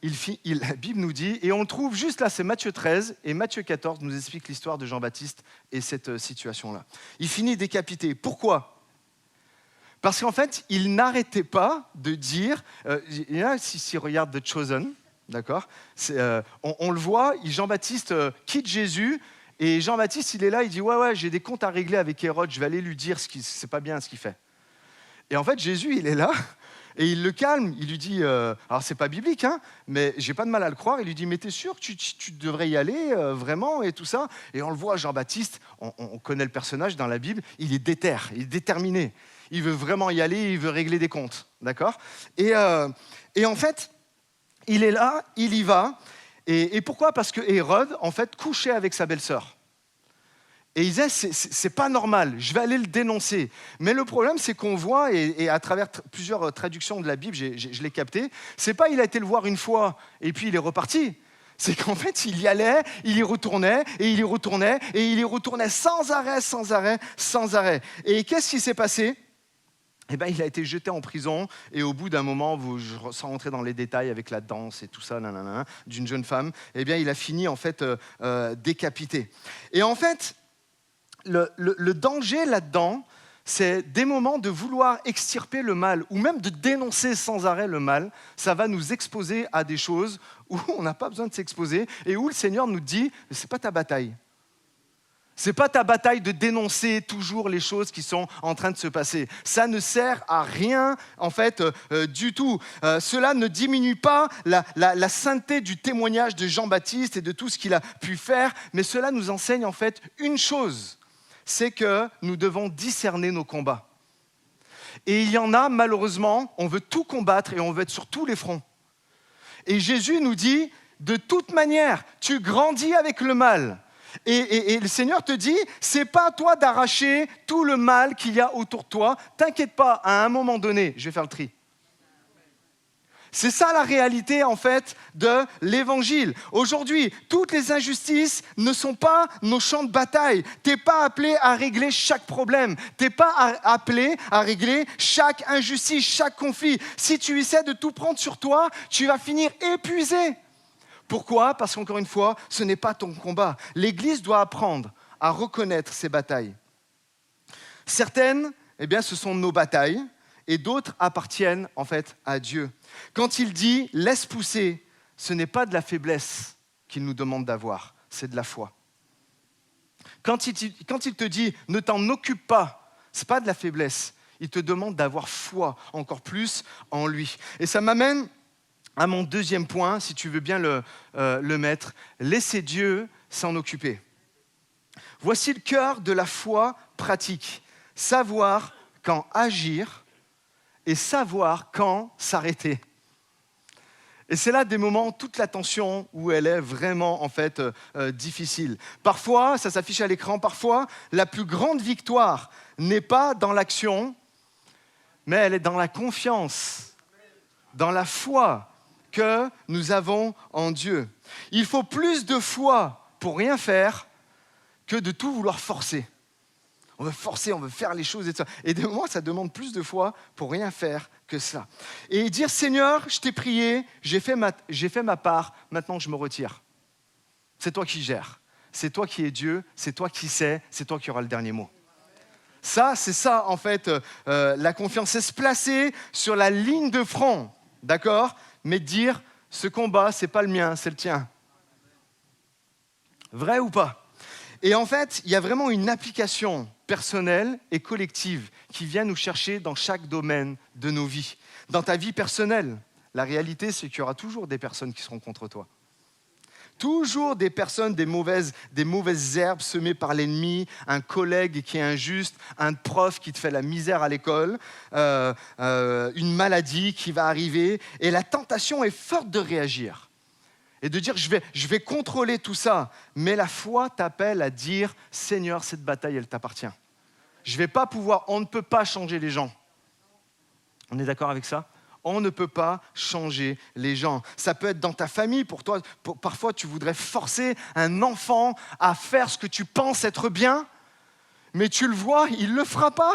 La Bible nous dit, et on le trouve juste là, c'est Matthieu 13, et Matthieu 14 nous explique l'histoire de Jean-Baptiste et cette situation-là. Il finit décapité. Pourquoi ? Parce qu'en fait, il n'arrêtait pas de dire, si regarde The Chosen, d'accord, on le voit, Jean-Baptiste quitte Jésus, et Jean-Baptiste, il est là, il dit, ouais, j'ai des comptes à régler avec Hérode, je vais aller lui dire c'est pas bien ce qu'il fait. Et en fait, Jésus, il est là, et il le calme, il lui dit, alors c'est pas biblique, hein, mais j'ai pas de mal à le croire, il lui dit, mais t'es sûr que tu devrais y aller, vraiment, et tout ça. Et on le voit, Jean-Baptiste, on connaît le personnage dans la Bible, il est déterminé. Il veut vraiment y aller, il veut régler des comptes, d'accord ? Et en fait, il est là, il y va. Et pourquoi ? Parce que Hérode, en fait, couchait avec sa belle-sœur. Et il disait, c'est pas normal, je vais aller le dénoncer. Mais le problème, c'est qu'on voit, et à travers plusieurs traductions de la Bible, je l'ai capté, c'est pas il a été le voir une fois et puis il est reparti. C'est qu'en fait, il y allait, il y retournait, et il y retournait, et il y retournait sans arrêt, sans arrêt, sans arrêt. Et qu'est-ce qui s'est passé ? Eh bien, il a été jeté en prison, et au bout d'un moment, sans rentrer dans les détails avec la danse et tout ça, d'une jeune femme, eh bien, il a fini en fait décapité. Et en fait, le danger là-dedans, c'est des moments de vouloir extirper le mal ou même de dénoncer sans arrêt le mal. Ça va nous exposer à des choses où on n'a pas besoin de s'exposer et où le Seigneur nous dit « c'est pas ta bataille ». C'est pas ta bataille de dénoncer toujours les choses qui sont en train de se passer. Ça ne sert à rien, en fait, du tout. Cela ne diminue pas la sainteté du témoignage de Jean-Baptiste et de tout ce qu'il a pu faire, mais cela nous enseigne en fait une chose, c'est que nous devons discerner nos combats. Et il y en a, malheureusement, on veut tout combattre et on veut être sur tous les fronts. Et Jésus nous dit, de toute manière, tu grandis avec le mal. Et le Seigneur te dit, c'est pas à toi d'arracher tout le mal qu'il y a autour de toi. T'inquiète pas, à un moment donné, je vais faire le tri. C'est ça la réalité en fait de l'évangile. Aujourd'hui, toutes les injustices ne sont pas nos champs de bataille. T'es pas appelé à régler chaque problème. T'es pas appelé à régler chaque injustice, chaque conflit. Si tu essaies de tout prendre sur toi, tu vas finir épuisé. Pourquoi ? Parce qu'encore une fois, ce n'est pas ton combat. L'Église doit apprendre à reconnaître ses batailles. Certaines, eh bien, ce sont nos batailles. Et d'autres appartiennent en fait à Dieu. Quand il dit « laisse pousser », ce n'est pas de la faiblesse qu'il nous demande d'avoir, c'est de la foi. Quand il te dit « ne t'en occupe pas », ce n'est pas de la faiblesse, il te demande d'avoir foi encore plus en lui. Et ça m'amène à mon deuxième point, si tu veux bien le mettre, laissez Dieu s'en occuper. Voici le cœur de la foi pratique, savoir quand agir et savoir quand s'arrêter. Et c'est là des moments, toute la tension où elle est vraiment en fait difficile. Parfois, ça s'affiche à l'écran, parfois la plus grande victoire n'est pas dans l'action, mais elle est dans la confiance, dans la foi que nous avons en Dieu. Il faut plus de foi pour rien faire que de tout vouloir forcer. On veut forcer, on veut faire les choses et tout ça. Et des moments, ça demande plus de foi pour rien faire que ça. Et dire, Seigneur, je t'ai prié, j'ai fait ma part, maintenant je me retire. C'est toi qui gères. C'est toi qui es Dieu, c'est toi qui sais, c'est toi qui auras le dernier mot. Ça, c'est ça, en fait, la confiance. C'est se placer sur la ligne de front, d'accord ? Mais dire, ce combat, c'est pas le mien, c'est le tien. Vrai ou pas ? Et en fait, il y a vraiment une application personnelle et collective qui vient nous chercher dans chaque domaine de nos vies. Dans ta vie personnelle, la réalité, c'est qu'il y aura toujours des personnes qui seront contre toi. Toujours des personnes, des mauvaises herbes semées par l'ennemi, un collègue qui est injuste, un prof qui te fait la misère à l'école, une maladie qui va arriver. Et la tentation est forte de réagir. Et de dire, je vais contrôler tout ça. Mais la foi t'appelle à dire, Seigneur, cette bataille, elle t'appartient. Je vais pas pouvoir, on ne peut pas changer les gens. On est d'accord avec ça ? On ne peut pas changer les gens. Ça peut être dans ta famille. Pour toi, parfois, tu voudrais forcer un enfant à faire ce que tu penses être bien, mais tu le vois, il ne le fera pas.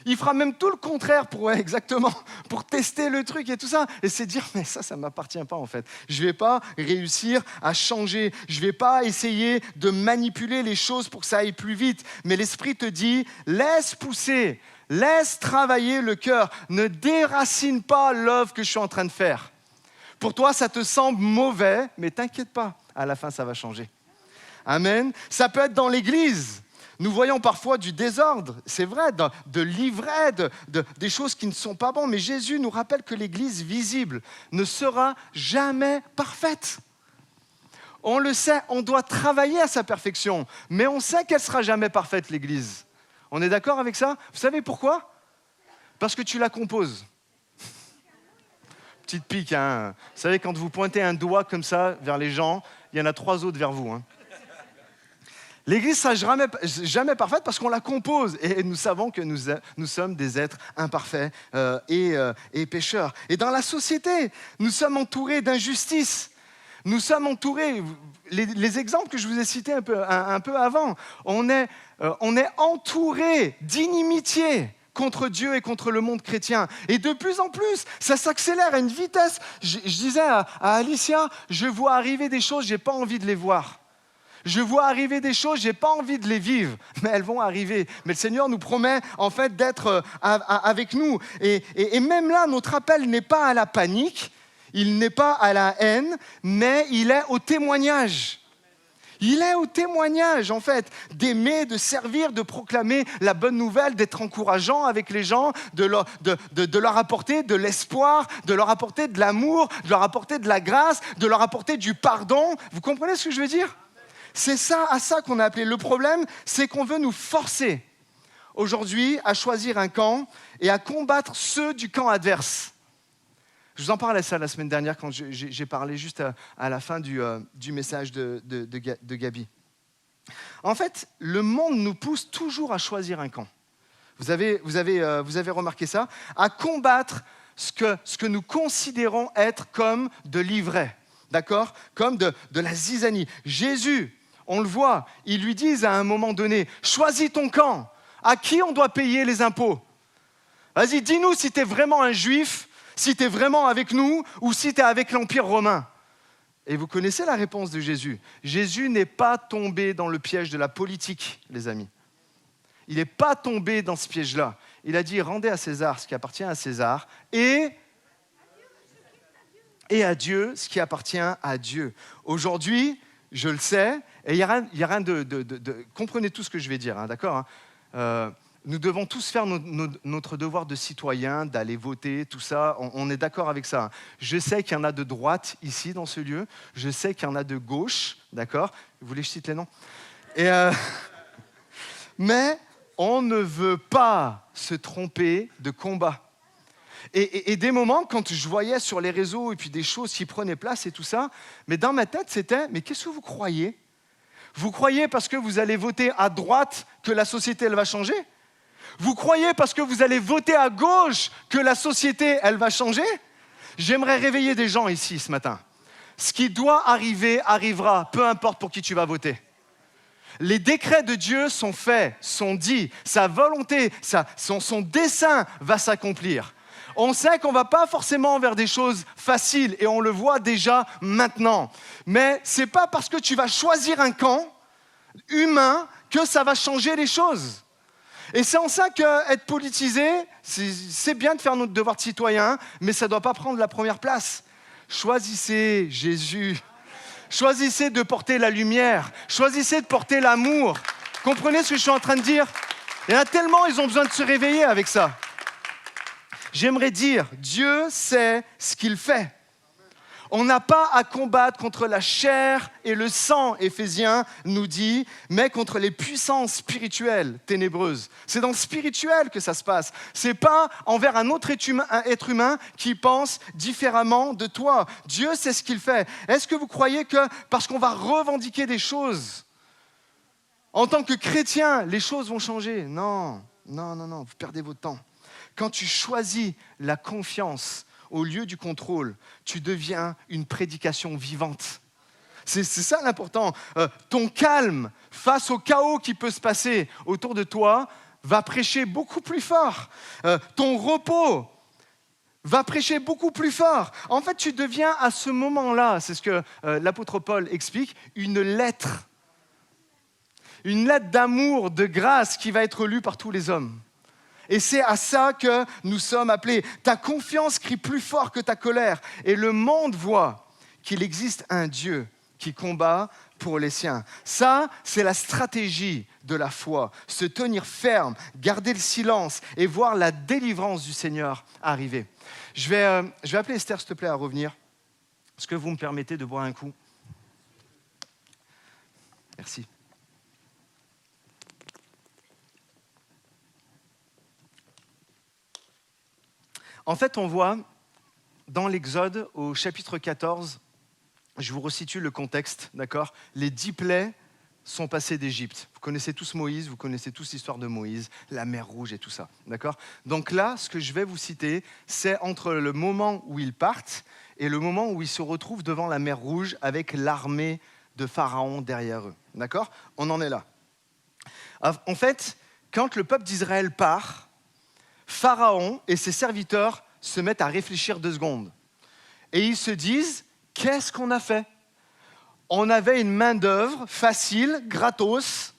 Il fera même tout le contraire pour tester le truc et tout ça. Et c'est dire, mais ça ne m'appartient pas en fait. Je ne vais pas réussir à changer. Je ne vais pas essayer de manipuler les choses pour que ça aille plus vite. Mais l'Esprit te dit, laisse pousser, laisse travailler le cœur. Ne déracine pas l'œuvre que je suis en train de faire. Pour toi, ça te semble mauvais, mais t'inquiète pas. À la fin, ça va changer. Amen. Ça peut être dans l'église. Nous voyons parfois du désordre, c'est vrai, de l'ivraie, des choses qui ne sont pas bonnes. Mais Jésus nous rappelle que l'Église visible ne sera jamais parfaite. On le sait, on doit travailler à sa perfection. Mais on sait qu'elle ne sera jamais parfaite, l'Église. On est d'accord avec ça ? Vous savez pourquoi ? Parce que tu la composes. Petite pique, hein. Vous savez, quand vous pointez un doigt comme ça vers les gens, il y en a 3 autres vers vous, hein. L'Église ne sera jamais parfaite parce qu'on la compose et nous savons que nous sommes des êtres imparfaits et pécheurs. Et dans la société, nous sommes entourés d'injustices. Nous sommes entourés, les exemples que je vous ai cités un peu avant, on est entourés d'inimitié contre Dieu et contre le monde chrétien. Et de plus en plus, ça s'accélère à une vitesse. Je disais à Alicia, je vois arriver des choses, je n'ai pas envie de les voir. Je vois arriver des choses, je n'ai pas envie de les vivre, mais elles vont arriver. Mais le Seigneur nous promet en fait d'être avec nous. Et même là, notre appel n'est pas à la panique, il n'est pas à la haine, mais il est au témoignage. Il est au témoignage, en fait, d'aimer, de servir, de proclamer la bonne nouvelle, d'être encourageant avec les gens, de leur apporter de l'espoir, de leur apporter de l'amour, de leur apporter de la grâce, de leur apporter du pardon. Vous comprenez ce que je veux dire ? C'est à ça qu'on a appelé. Le problème, c'est qu'on veut nous forcer aujourd'hui à choisir un camp et à combattre ceux du camp adverse. Je vous en parlais ça la semaine dernière quand j'ai parlé juste à la fin du message de Gabi. En fait, le monde nous pousse toujours à choisir un camp. Vous avez remarqué ça ? À combattre ce que nous considérons être comme de l'ivraie, d'accord ? Comme de la zizanie. Jésus, on le voit, ils lui disent à un moment donné, choisis ton camp. À qui on doit payer les impôts ? Vas-y, dis-nous si tu es vraiment un juif, si tu es vraiment avec nous ou si tu es avec l'Empire romain. Et vous connaissez la réponse de Jésus. Jésus n'est pas tombé dans le piège de la politique, les amis. Il n'est pas tombé dans ce piège-là. Il a dit, rendez à César ce qui appartient à César et à Dieu ce qui appartient à Dieu. Aujourd'hui, je le sais, et il y a rien de comprenez tout ce que je vais dire, hein, d'accord, hein, nous devons tous faire notre devoir de citoyen, d'aller voter, tout ça, on est d'accord avec ça. Hein. Je sais qu'il y en a de droite ici dans ce lieu, je sais qu'il y en a de gauche, d'accord ? Vous voulez que je cite les noms ? Mais on ne veut pas se tromper de combat. Et des moments, quand je voyais sur les réseaux et puis des choses qui prenaient place et tout ça, mais dans ma tête, c'était, mais qu'est-ce que vous croyez ? Vous croyez parce que vous allez voter à droite que la société, elle va changer ? Vous croyez parce que vous allez voter à gauche que la société, elle va changer ? J'aimerais réveiller des gens ici ce matin. Ce qui doit arriver, arrivera, peu importe pour qui tu vas voter. Les décrets de Dieu sont faits, sont dits, sa volonté, son dessein va s'accomplir. On sait qu'on ne va pas forcément vers des choses faciles et on le voit déjà maintenant. Mais ce n'est pas parce que tu vas choisir un camp humain que ça va changer les choses. Et c'est en ça qu'être politisé, c'est bien de faire notre devoir de citoyen, mais ça ne doit pas prendre la première place. Choisissez Jésus. Choisissez de porter la lumière. Choisissez de porter l'amour. Comprenez ce que je suis en train de dire ? Il y en a tellement, ils ont besoin de se réveiller avec ça. J'aimerais dire, Dieu sait ce qu'il fait. On n'a pas à combattre contre la chair et le sang, Éphésiens nous dit, mais contre les puissances spirituelles ténébreuses. C'est dans le spirituel que ça se passe. Ce n'est pas envers un autre être humain qui pense différemment de toi. Dieu sait ce qu'il fait. Est-ce que vous croyez que parce qu'on va revendiquer des choses, en tant que chrétien, les choses vont changer ? Non, vous perdez votre temps. Quand tu choisis la confiance au lieu du contrôle, tu deviens une prédication vivante. C'est ça l'important. Ton calme face au chaos qui peut se passer autour de toi va prêcher beaucoup plus fort. Ton repos va prêcher beaucoup plus fort. En fait, tu deviens à ce moment-là, c'est ce que l'apôtre Paul explique, une lettre d'amour, de grâce qui va être lue par tous les hommes. Et c'est à ça que nous sommes appelés. Ta confiance crie plus fort que ta colère. Et le monde voit qu'il existe un Dieu qui combat pour les siens. Ça, c'est la stratégie de la foi. Se tenir ferme, garder le silence et voir la délivrance du Seigneur arriver. Je vais appeler Esther, s'il te plaît, à revenir. Est-ce que vous me permettez de boire un coup ? Merci. En fait, on voit dans l'Exode, au chapitre 14, je vous resitue le contexte, d'accord ? Les 10 plaies sont passées d'Égypte. Vous connaissez tous Moïse, vous connaissez tous l'histoire de Moïse, la mer Rouge et tout ça, d'accord ? Donc là, ce que je vais vous citer, c'est entre le moment où ils partent et le moment où ils se retrouvent devant la mer Rouge avec l'armée de Pharaon derrière eux. D'accord ? On en est là. En fait, quand le peuple d'Israël part, Pharaon et ses serviteurs se mettent à réfléchir 2 secondes. Et ils se disent, qu'est-ce qu'on a fait ? On avait une main-d'œuvre facile, gratos,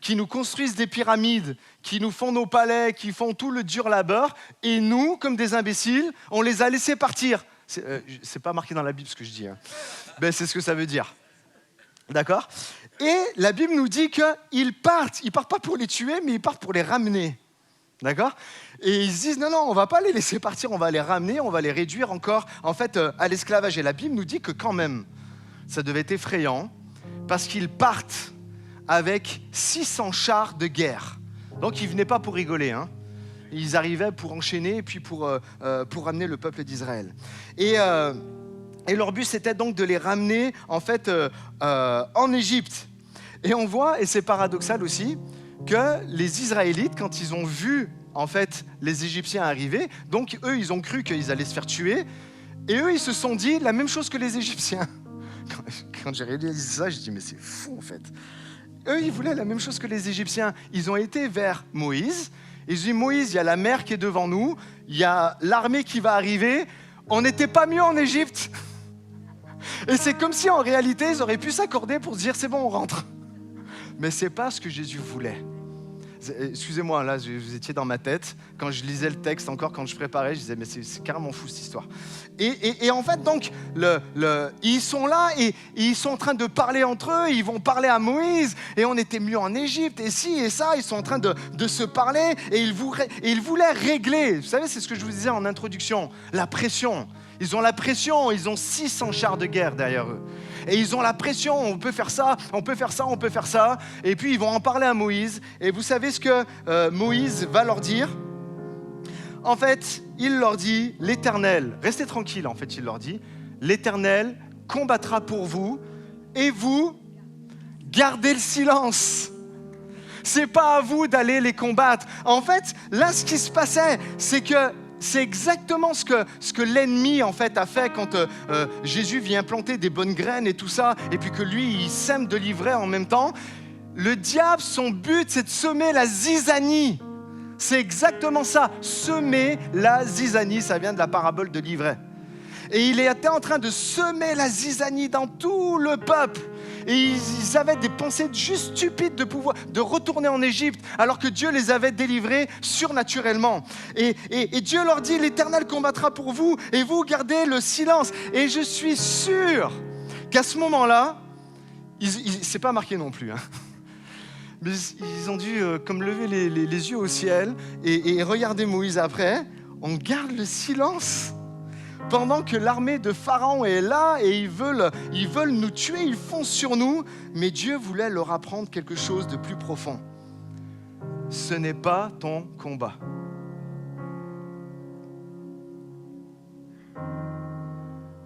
qui nous construisent des pyramides, qui nous font nos palais, qui font tout le dur labeur, et nous, comme des imbéciles, on les a laissés partir. C'est pas marqué dans la Bible ce que je dis, hein. Ben, c'est ce que ça veut dire. D'accord ? Et la Bible nous dit qu'ils partent. Ils ne partent pas pour les tuer, mais ils partent pour les ramener. D'accord ? Et ils se disent, non, on ne va pas les laisser partir, on va les ramener, on va les réduire encore en fait, à l'esclavage. Et la Bible nous dit que quand même, ça devait être effrayant, parce qu'ils partent avec 600 chars de guerre. Donc ils ne venaient pas pour rigoler, hein. Ils arrivaient pour enchaîner et puis pour ramener le peuple d'Israël. Et leur but, c'était donc de les ramener en fait en Égypte. Et on voit, et c'est paradoxal aussi, que les Israélites, quand ils ont vu en fait les Égyptiens arriver, donc eux, ils ont cru qu'ils allaient se faire tuer, et eux, ils se sont dit la même chose que les Égyptiens. Quand j'ai réalisé ça, je dis mais c'est fou en fait. Eux, ils voulaient la même chose que les Égyptiens. Ils ont été vers Moïse. Ils ont dit, Moïse, il y a la mer qui est devant nous, il y a l'armée qui va arriver. On n'était pas mieux en Égypte. Et c'est comme si en réalité, ils auraient pu s'accorder pour se dire, c'est bon, on rentre. Mais ce n'est pas ce que Jésus voulait. Excusez-moi, là, vous étiez dans ma tête. Quand je lisais le texte, encore quand je préparais, je disais, mais c'est carrément fou cette histoire. Et en fait, donc, ils sont là et ils sont en train de parler entre eux. Ils vont parler à Moïse et on était mieux en Égypte et ci et ça. Ils sont en train de se parler et ils voulaient régler. Vous savez, c'est ce que je vous disais en introduction, la pression. Ils ont la pression, ils ont 600 chars de guerre derrière eux. Et ils ont la pression, on peut faire ça, on peut faire ça, on peut faire ça. Et puis ils vont en parler à Moïse. Et vous savez ce que Moïse va leur dire ? En fait, il leur dit, l'Éternel, restez tranquille en fait, il leur dit, l'Éternel combattra pour vous et vous, gardez le silence. C'est pas à vous d'aller les combattre. En fait, là, ce qui se passait, c'est que c'est exactement ce que l'ennemi en fait a fait quand Jésus vient planter des bonnes graines et tout ça, et puis que lui, il sème de l'ivraie en même temps. Le diable, son but, c'est de semer la zizanie. C'est exactement ça, semer la zizanie, ça vient de la parabole de l'ivraie. Et il était en train de semer la zizanie dans tout le peuple. Et ils avaient des pensées juste stupides de retourner en Égypte, alors que Dieu les avait délivrés surnaturellement. Et Dieu leur dit, l'Éternel combattra pour vous, et vous gardez le silence. Et je suis sûr qu'à ce moment-là, c'est pas marqué non plus, hein. Mais ils ont dû comme lever les yeux au ciel et regarder Moïse après. On garde le silence pendant que l'armée de Pharaon est là et ils veulent nous tuer, ils foncent sur nous. Mais Dieu voulait leur apprendre quelque chose de plus profond. Ce n'est pas ton combat.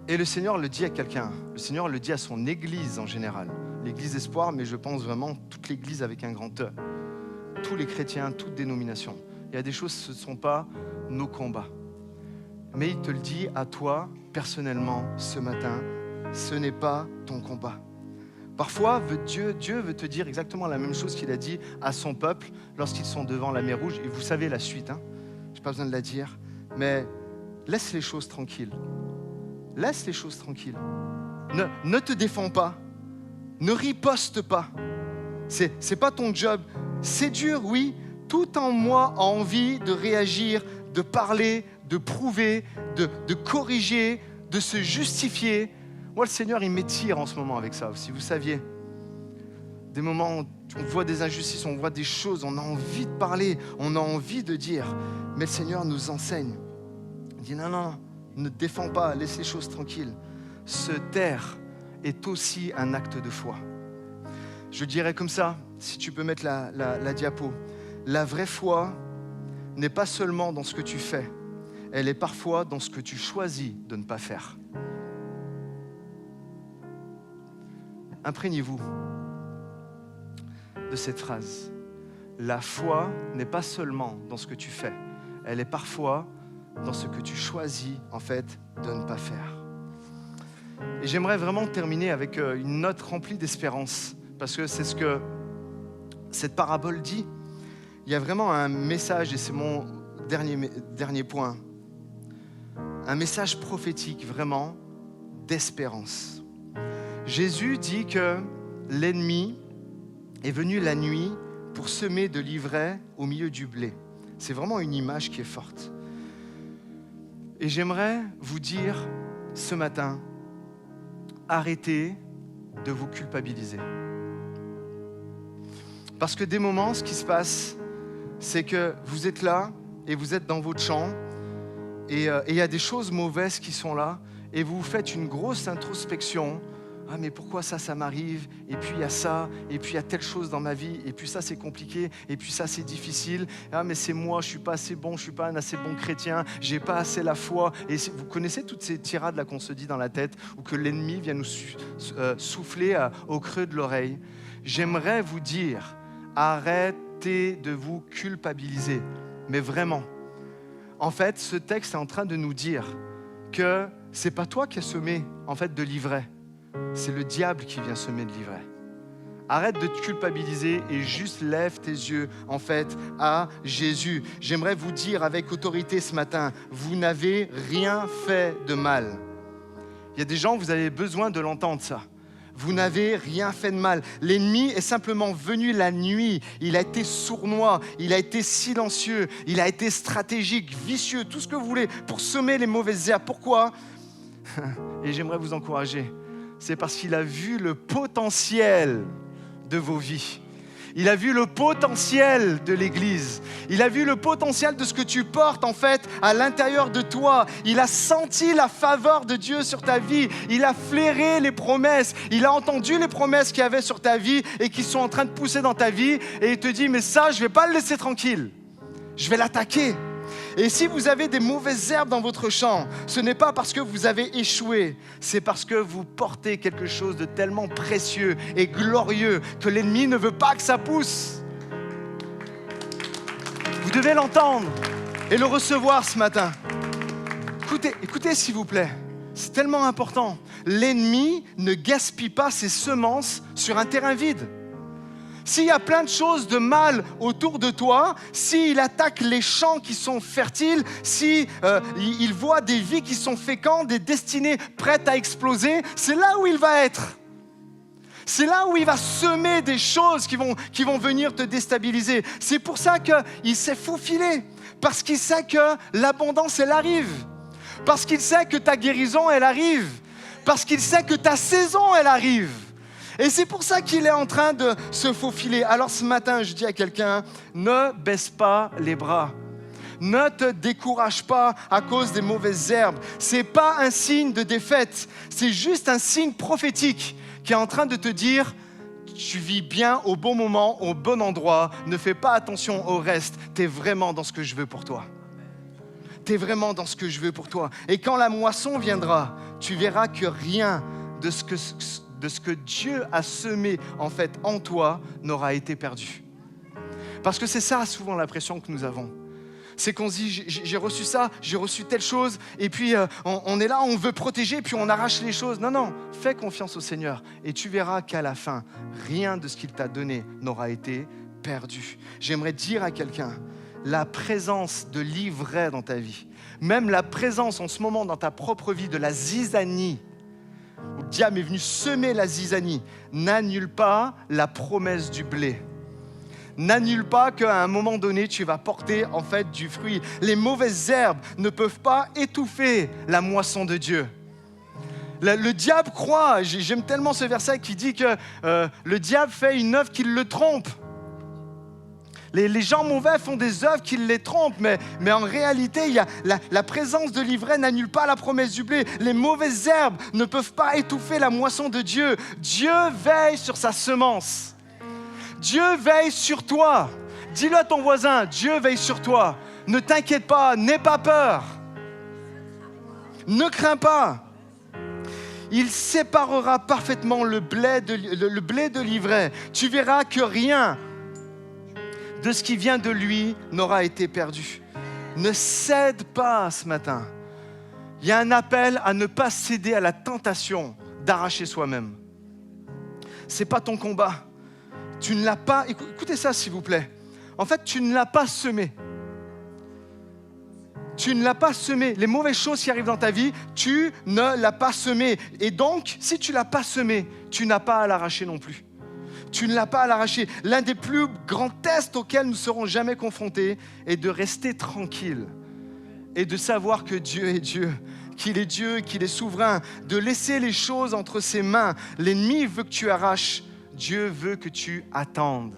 Et le Seigneur le dit à quelqu'un, le Seigneur le dit à son Église en général. L'Église Espoir, mais je pense vraiment toute l'Église avec un grand E. Tous les chrétiens, toutes dénominations. Il y a des choses, ce ne sont pas nos combats. Mais il te le dit à toi, personnellement, ce matin, ce n'est pas ton combat. Parfois, Dieu veut te dire exactement la même chose qu'il a dit à son peuple lorsqu'ils sont devant la mer Rouge. Et vous savez la suite, hein? Je n'ai pas besoin de la dire. Mais laisse les choses tranquilles. Laisse les choses tranquilles. Ne te défends pas. Ne riposte pas. C'est pas ton job. C'est dur, oui. Tout en moi a envie de réagir, de parler, de prouver, de corriger, de se justifier. Moi, le Seigneur, il m'étire en ce moment avec ça aussi, vous saviez. Des moments où on voit des injustices, on voit des choses, on a envie de parler, on a envie de dire. Mais le Seigneur nous enseigne. Il dit non, ne te défends pas, laisse les choses tranquilles. Se taire est aussi un acte de foi. Je dirais comme ça, si tu peux mettre la diapo. La vraie foi n'est pas seulement dans ce que tu fais, elle est parfois dans ce que tu choisis de ne pas faire. Imprégnez-vous de cette phrase. La foi n'est pas seulement dans ce que tu fais, elle est parfois dans ce que tu choisis en fait de ne pas faire. Et j'aimerais vraiment terminer avec une note remplie d'espérance, parce que c'est ce que cette parabole dit. Il y a vraiment un message, et c'est mon dernier point, un message prophétique vraiment d'espérance. Jésus dit que l'ennemi est venu la nuit pour semer de l'ivraie au milieu du blé. C'est vraiment une image qui est forte. Et j'aimerais vous dire ce matin, arrêtez de vous culpabiliser. Parce que des moments, ce qui se passe, c'est que vous êtes là et vous êtes dans votre champ et il y a des choses mauvaises qui sont là et vous faites une grosse introspection. Ah mais pourquoi ça m'arrive? Et puis il y a ça, et puis il y a telle chose dans ma vie, et puis ça c'est compliqué, et puis ça c'est difficile. Ah mais c'est moi, je suis pas assez bon, je suis pas un assez bon chrétien, j'ai pas assez la foi. Et vous connaissez toutes ces tirades là qu'on se dit dans la tête, ou que l'ennemi vient nous souffler au creux de l'oreille. J'aimerais vous dire, arrêtez de vous culpabiliser, mais vraiment. En fait, ce texte est en train de nous dire que c'est pas toi qui as semé en fait de l'ivraie. C'est le diable qui vient semer de l'ivraie. Arrête de te culpabiliser et juste lève tes yeux en fait à Jésus. J'aimerais vous dire avec autorité ce matin, vous n'avez rien fait de mal. Il y a des gens, vous avez besoin de l'entendre ça. Vous n'avez rien fait de mal. L'ennemi est simplement venu la nuit. Il a été sournois, il a été silencieux, il a été stratégique, vicieux, tout ce que vous voulez pour semer les mauvaises herbes. Pourquoi? Et j'aimerais vous encourager. C'est parce qu'il a vu le potentiel de vos vies. Il a vu le potentiel de l'Église. Il a vu le potentiel de ce que tu portes en fait à l'intérieur de toi. Il a senti la faveur de Dieu sur ta vie. Il a flairé les promesses. Il a entendu les promesses qu'il y avait sur ta vie et qui sont en train de pousser dans ta vie. Et il te dit, mais ça, je ne vais pas le laisser tranquille. Je vais l'attaquer. Et si vous avez des mauvaises herbes dans votre champ, ce n'est pas parce que vous avez échoué, c'est parce que vous portez quelque chose de tellement précieux et glorieux que l'ennemi ne veut pas que ça pousse. Vous devez l'entendre et le recevoir ce matin. Écoutez s'il vous plaît, c'est tellement important. L'ennemi ne gaspille pas ses semences sur un terrain vide. S'il y a plein de choses de mal autour de toi, s'il attaque les champs qui sont fertiles, s'il voit des vies qui sont fécondes, des destinées prêtes à exploser, c'est là où il va être. C'est là où il va semer des choses qui vont venir te déstabiliser. C'est pour ça qu'il s'est faufilé, parce qu'il sait que l'abondance, elle arrive, parce qu'il sait que ta guérison, elle arrive, parce qu'il sait que ta saison, elle arrive. Et c'est pour ça qu'il est en train de se faufiler. Alors ce matin, je dis à quelqu'un, ne baisse pas les bras. Ne te décourage pas à cause des mauvaises herbes. Ce n'est pas un signe de défaite. C'est juste un signe prophétique qui est en train de te dire, tu vis bien au bon moment, au bon endroit. Ne fais pas attention au reste. Tu es vraiment dans ce que je veux pour toi. Tu es vraiment dans ce que je veux pour toi. Et quand la moisson viendra, tu verras que rien de ce que Dieu a semé en fait en toi n'aura été perdu. Parce que c'est ça souvent la pression que nous avons. C'est qu'on se dit j'ai reçu ça, j'ai reçu telle chose et puis on est là, on veut protéger puis on arrache les choses. Non, fais confiance au Seigneur et tu verras qu'à la fin, rien de ce qu'il t'a donné n'aura été perdu. J'aimerais dire à quelqu'un, la présence de l'ivraie dans ta vie, même la présence en ce moment dans ta propre vie de la zizanie, où le diable est venu semer la zizanie, n'annule pas la promesse du blé. N'annule pas qu'à un moment donné, tu vas porter en fait du fruit. Les mauvaises herbes ne peuvent pas étouffer la moisson de Dieu. Le diable croit, j'aime tellement ce verset qui dit que le diable fait une œuvre qui le trompe. Les gens mauvais font des œuvres qui les trompent, mais en réalité, il y a la présence de l'ivraie n'annule pas la promesse du blé. Les mauvaises herbes ne peuvent pas étouffer la moisson de Dieu. Dieu veille sur sa semence. Dieu veille sur toi. Dis-le à ton voisin, Dieu veille sur toi. Ne t'inquiète pas, n'aie pas peur. Ne crains pas. Il séparera parfaitement le blé de l'ivraie. Tu verras que rien de ce qui vient de lui n'aura été perdu. Ne cède pas ce matin. Il y a un appel à ne pas céder à la tentation d'arracher soi-même. Ce n'est pas ton combat. Tu ne l'as pas... Écoutez ça, s'il vous plaît. En fait, tu ne l'as pas semé. Tu ne l'as pas semé. Les mauvaises choses qui arrivent dans ta vie, tu ne l'as pas semé. Et donc, si tu ne l'as pas semé, tu n'as pas à l'arracher non plus. Tu ne l'as pas à l'arracher. L'un des plus grands tests auxquels nous ne serons jamais confrontés est de rester tranquille et de savoir que Dieu est Dieu, qu'il est souverain, de laisser les choses entre ses mains. L'ennemi veut que tu arraches, Dieu veut que tu attendes.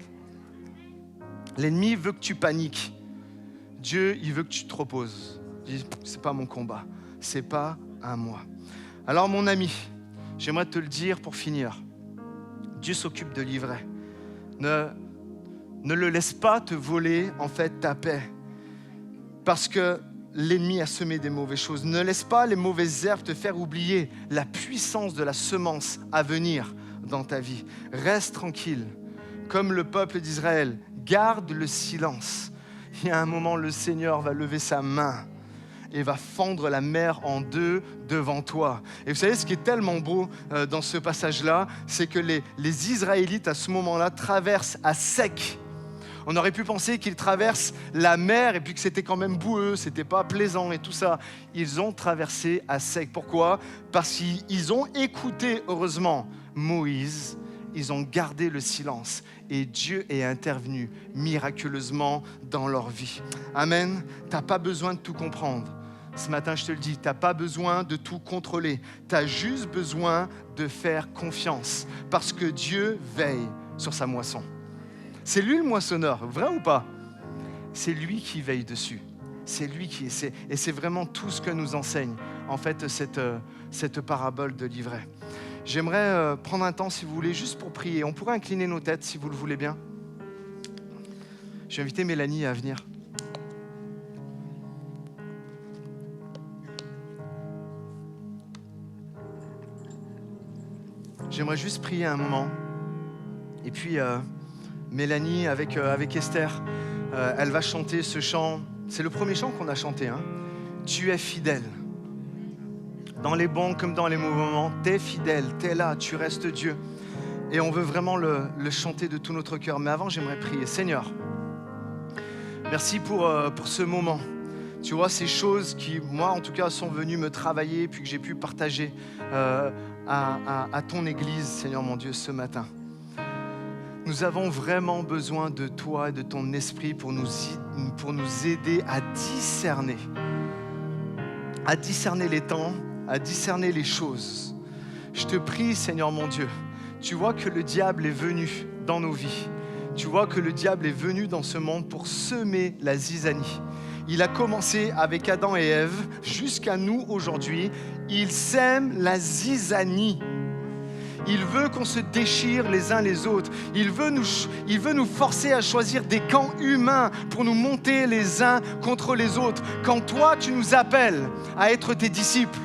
L'ennemi veut que tu paniques. Dieu, il veut que tu te reposes. Dis, c'est pas mon combat, c'est pas à moi. Alors mon ami, j'aimerais te le dire pour finir. Dieu s'occupe de livrer. Ne le laisse pas te voler en fait ta paix. Parce que l'ennemi a semé des mauvaises choses. Ne laisse pas les mauvaises herbes te faire oublier la puissance de la semence à venir dans ta vie. Reste tranquille, comme le peuple d'Israël. Garde le silence. Il y a un moment, le Seigneur va lever sa main et va fendre la mer en deux devant toi. Et vous savez, ce qui est tellement beau dans ce passage-là, c'est que les Israélites, à ce moment-là, traversent à sec. On aurait pu penser qu'ils traversent la mer et puis que c'était quand même boueux, c'était pas plaisant et tout ça. Ils ont traversé à sec. Pourquoi ? Parce qu'ils ont écouté, heureusement, Moïse. Ils ont gardé le silence et Dieu est intervenu miraculeusement dans leur vie. Amen. Tu n'as pas besoin de tout comprendre. Ce matin, je te le dis, tu n'as pas besoin de tout contrôler. Tu as juste besoin de faire confiance parce que Dieu veille sur sa moisson. C'est lui le moissonneur, vrai ou pas ? C'est lui qui veille dessus. C'est lui qui essaie. Et c'est vraiment tout ce que nous enseigne, en fait, cette parabole de l'ivraie. J'aimerais prendre un temps, si vous voulez, juste pour prier. On pourrait incliner nos têtes, si vous le voulez bien. Je vais inviter Mélanie à venir. J'aimerais juste prier un moment. Et puis, Mélanie, avec Esther, elle va chanter ce chant. C'est le premier chant qu'on a chanté. Hein. Tu es fidèle. Dans les bons comme dans les mauvais moments, tu es fidèle, tu es là, tu restes Dieu. Et on veut vraiment le chanter de tout notre cœur. Mais avant, j'aimerais prier. Seigneur, merci pour ce moment. Tu vois, ces choses qui, moi, en tout cas, sont venues me travailler, puis que j'ai pu partager à ton Église, Seigneur mon Dieu, ce matin. Nous avons vraiment besoin de toi et de ton esprit pour nous aider à discerner les temps, à discerner les choses. Je te prie, Seigneur mon Dieu, tu vois que le diable est venu dans nos vies. Tu vois que le diable est venu dans ce monde pour semer la zizanie. Il a commencé avec Adam et Ève, jusqu'à nous aujourd'hui. Il sème la zizanie. Il veut qu'on se déchire les uns les autres. Il veut nous forcer à choisir des camps humains pour nous monter les uns contre les autres. Quand toi, tu nous appelles à être tes disciples.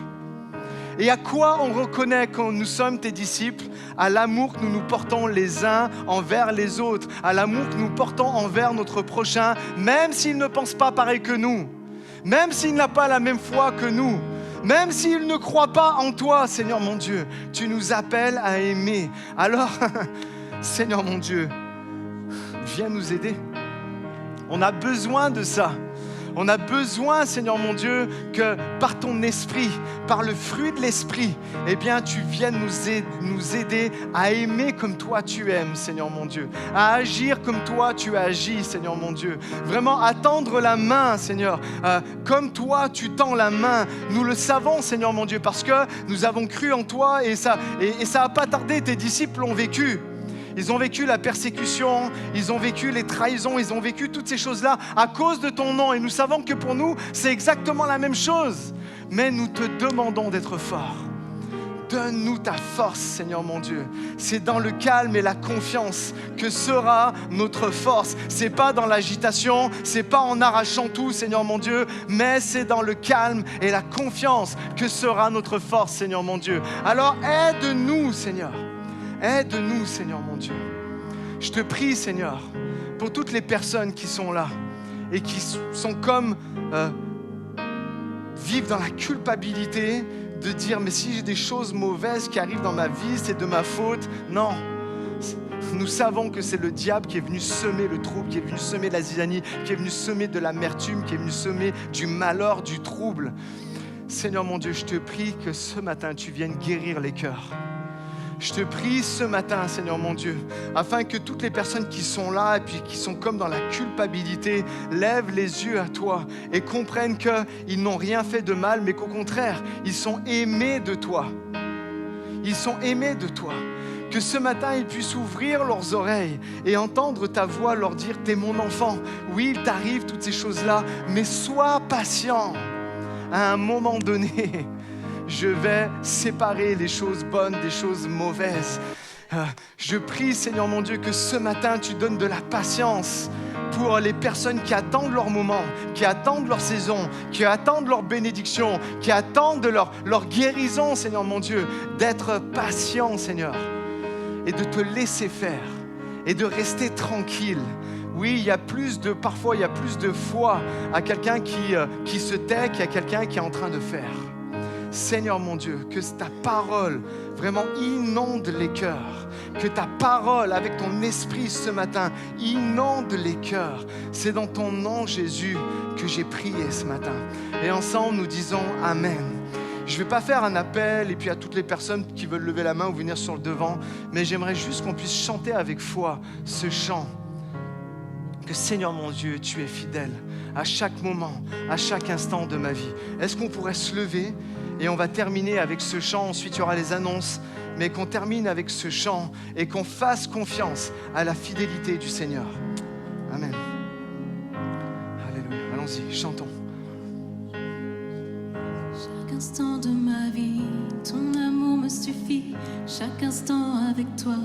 Et à quoi on reconnaît quand nous sommes tes disciples ? À l'amour que nous nous portons les uns envers les autres, à l'amour que nous portons envers notre prochain, même s'il ne pense pas pareil que nous, même s'il n'a pas la même foi que nous, même s'il ne croit pas en toi, Seigneur mon Dieu, tu nous appelles à aimer. Alors, Seigneur mon Dieu, viens nous aider. On a besoin de ça. On a besoin, Seigneur mon Dieu, que par ton esprit, par le fruit de l'esprit, eh bien, tu viennes nous aider à aimer comme toi tu aimes, Seigneur mon Dieu, à agir comme toi tu agis, Seigneur mon Dieu. Vraiment, à tendre la main, Seigneur, comme toi tu tends la main. Nous le savons, Seigneur mon Dieu, parce que nous avons cru en toi et ça n'a pas tardé, tes disciples l'ont vécu. Ils ont vécu la persécution, ils ont vécu les trahisons, ils ont vécu toutes ces choses-là à cause de ton nom. Et nous savons que pour nous, c'est exactement la même chose. Mais nous te demandons d'être forts. Donne-nous ta force, Seigneur mon Dieu. C'est dans le calme et la confiance que sera notre force. C'est pas dans l'agitation, c'est pas en arrachant tout, Seigneur mon Dieu, mais c'est dans le calme et la confiance que sera notre force, Seigneur mon Dieu. Alors aide-nous, Seigneur. Aide-nous, Seigneur mon Dieu. Je te prie, Seigneur, pour toutes les personnes qui sont là et qui sont comme vivre dans la culpabilité de dire mais si j'ai des choses mauvaises qui arrivent dans ma vie, c'est de ma faute. Non. Nous savons que c'est le diable qui est venu semer le trouble, qui est venu semer la zizanie, qui est venu semer de l'amertume, qui est venu semer du malheur, du trouble. Seigneur mon Dieu, je te prie que ce matin, tu viennes guérir les cœurs. Je te prie ce matin, Seigneur mon Dieu, afin que toutes les personnes qui sont là et puis qui sont comme dans la culpabilité, lèvent les yeux à toi et comprennent qu'ils n'ont rien fait de mal, mais qu'au contraire, ils sont aimés de toi. Ils sont aimés de toi. Que ce matin, ils puissent ouvrir leurs oreilles et entendre ta voix leur dire « T'es mon enfant, oui, il t'arrive toutes ces choses-là, mais sois patient. À un moment donné, je vais séparer les choses bonnes des choses mauvaises. » Je prie, Seigneur mon Dieu, que ce matin, tu donnes de la patience pour les personnes qui attendent leur moment, qui attendent leur saison, qui attendent leur bénédiction, qui attendent leur guérison, Seigneur mon Dieu, d'être patient, Seigneur, et de te laisser faire et de rester tranquille. Oui, parfois il y a plus de foi à quelqu'un qui se tait qu'à quelqu'un qui est en train de faire. Seigneur mon Dieu, que ta parole vraiment inonde les cœurs, que ta parole avec ton esprit ce matin inonde les cœurs. C'est dans ton nom Jésus que j'ai prié ce matin. Et ensemble nous disons Amen. Je ne vais pas faire un appel et puis à toutes les personnes qui veulent lever la main ou venir sur le devant, mais j'aimerais juste qu'on puisse chanter avec foi ce chant. Que Seigneur mon Dieu, tu es fidèle à chaque moment, à chaque instant de ma vie. Est-ce qu'on pourrait se lever et on va terminer avec ce chant, ensuite il y aura les annonces, mais qu'on termine avec ce chant et qu'on fasse confiance à la fidélité du Seigneur. Amen. Alléluia. Allons-y, chantons. Chaque instant de ma vie, ton amour me suffit. Chaque instant avec toi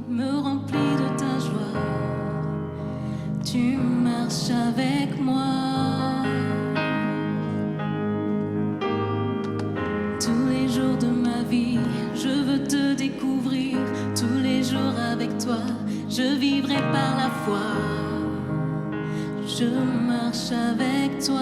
me remplit de ta joie. Tu marches avec moi. Tous les jours de ma vie, je veux te découvrir. Tous les jours avec toi, je vivrai par la foi. Je marche avec toi.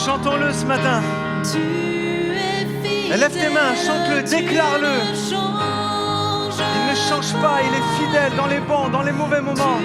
Chantons-le ce matin. Lève tes mains, chante-le, déclare-le. Il ne change pas, il est fidèle dans les bons, dans les mauvais moments.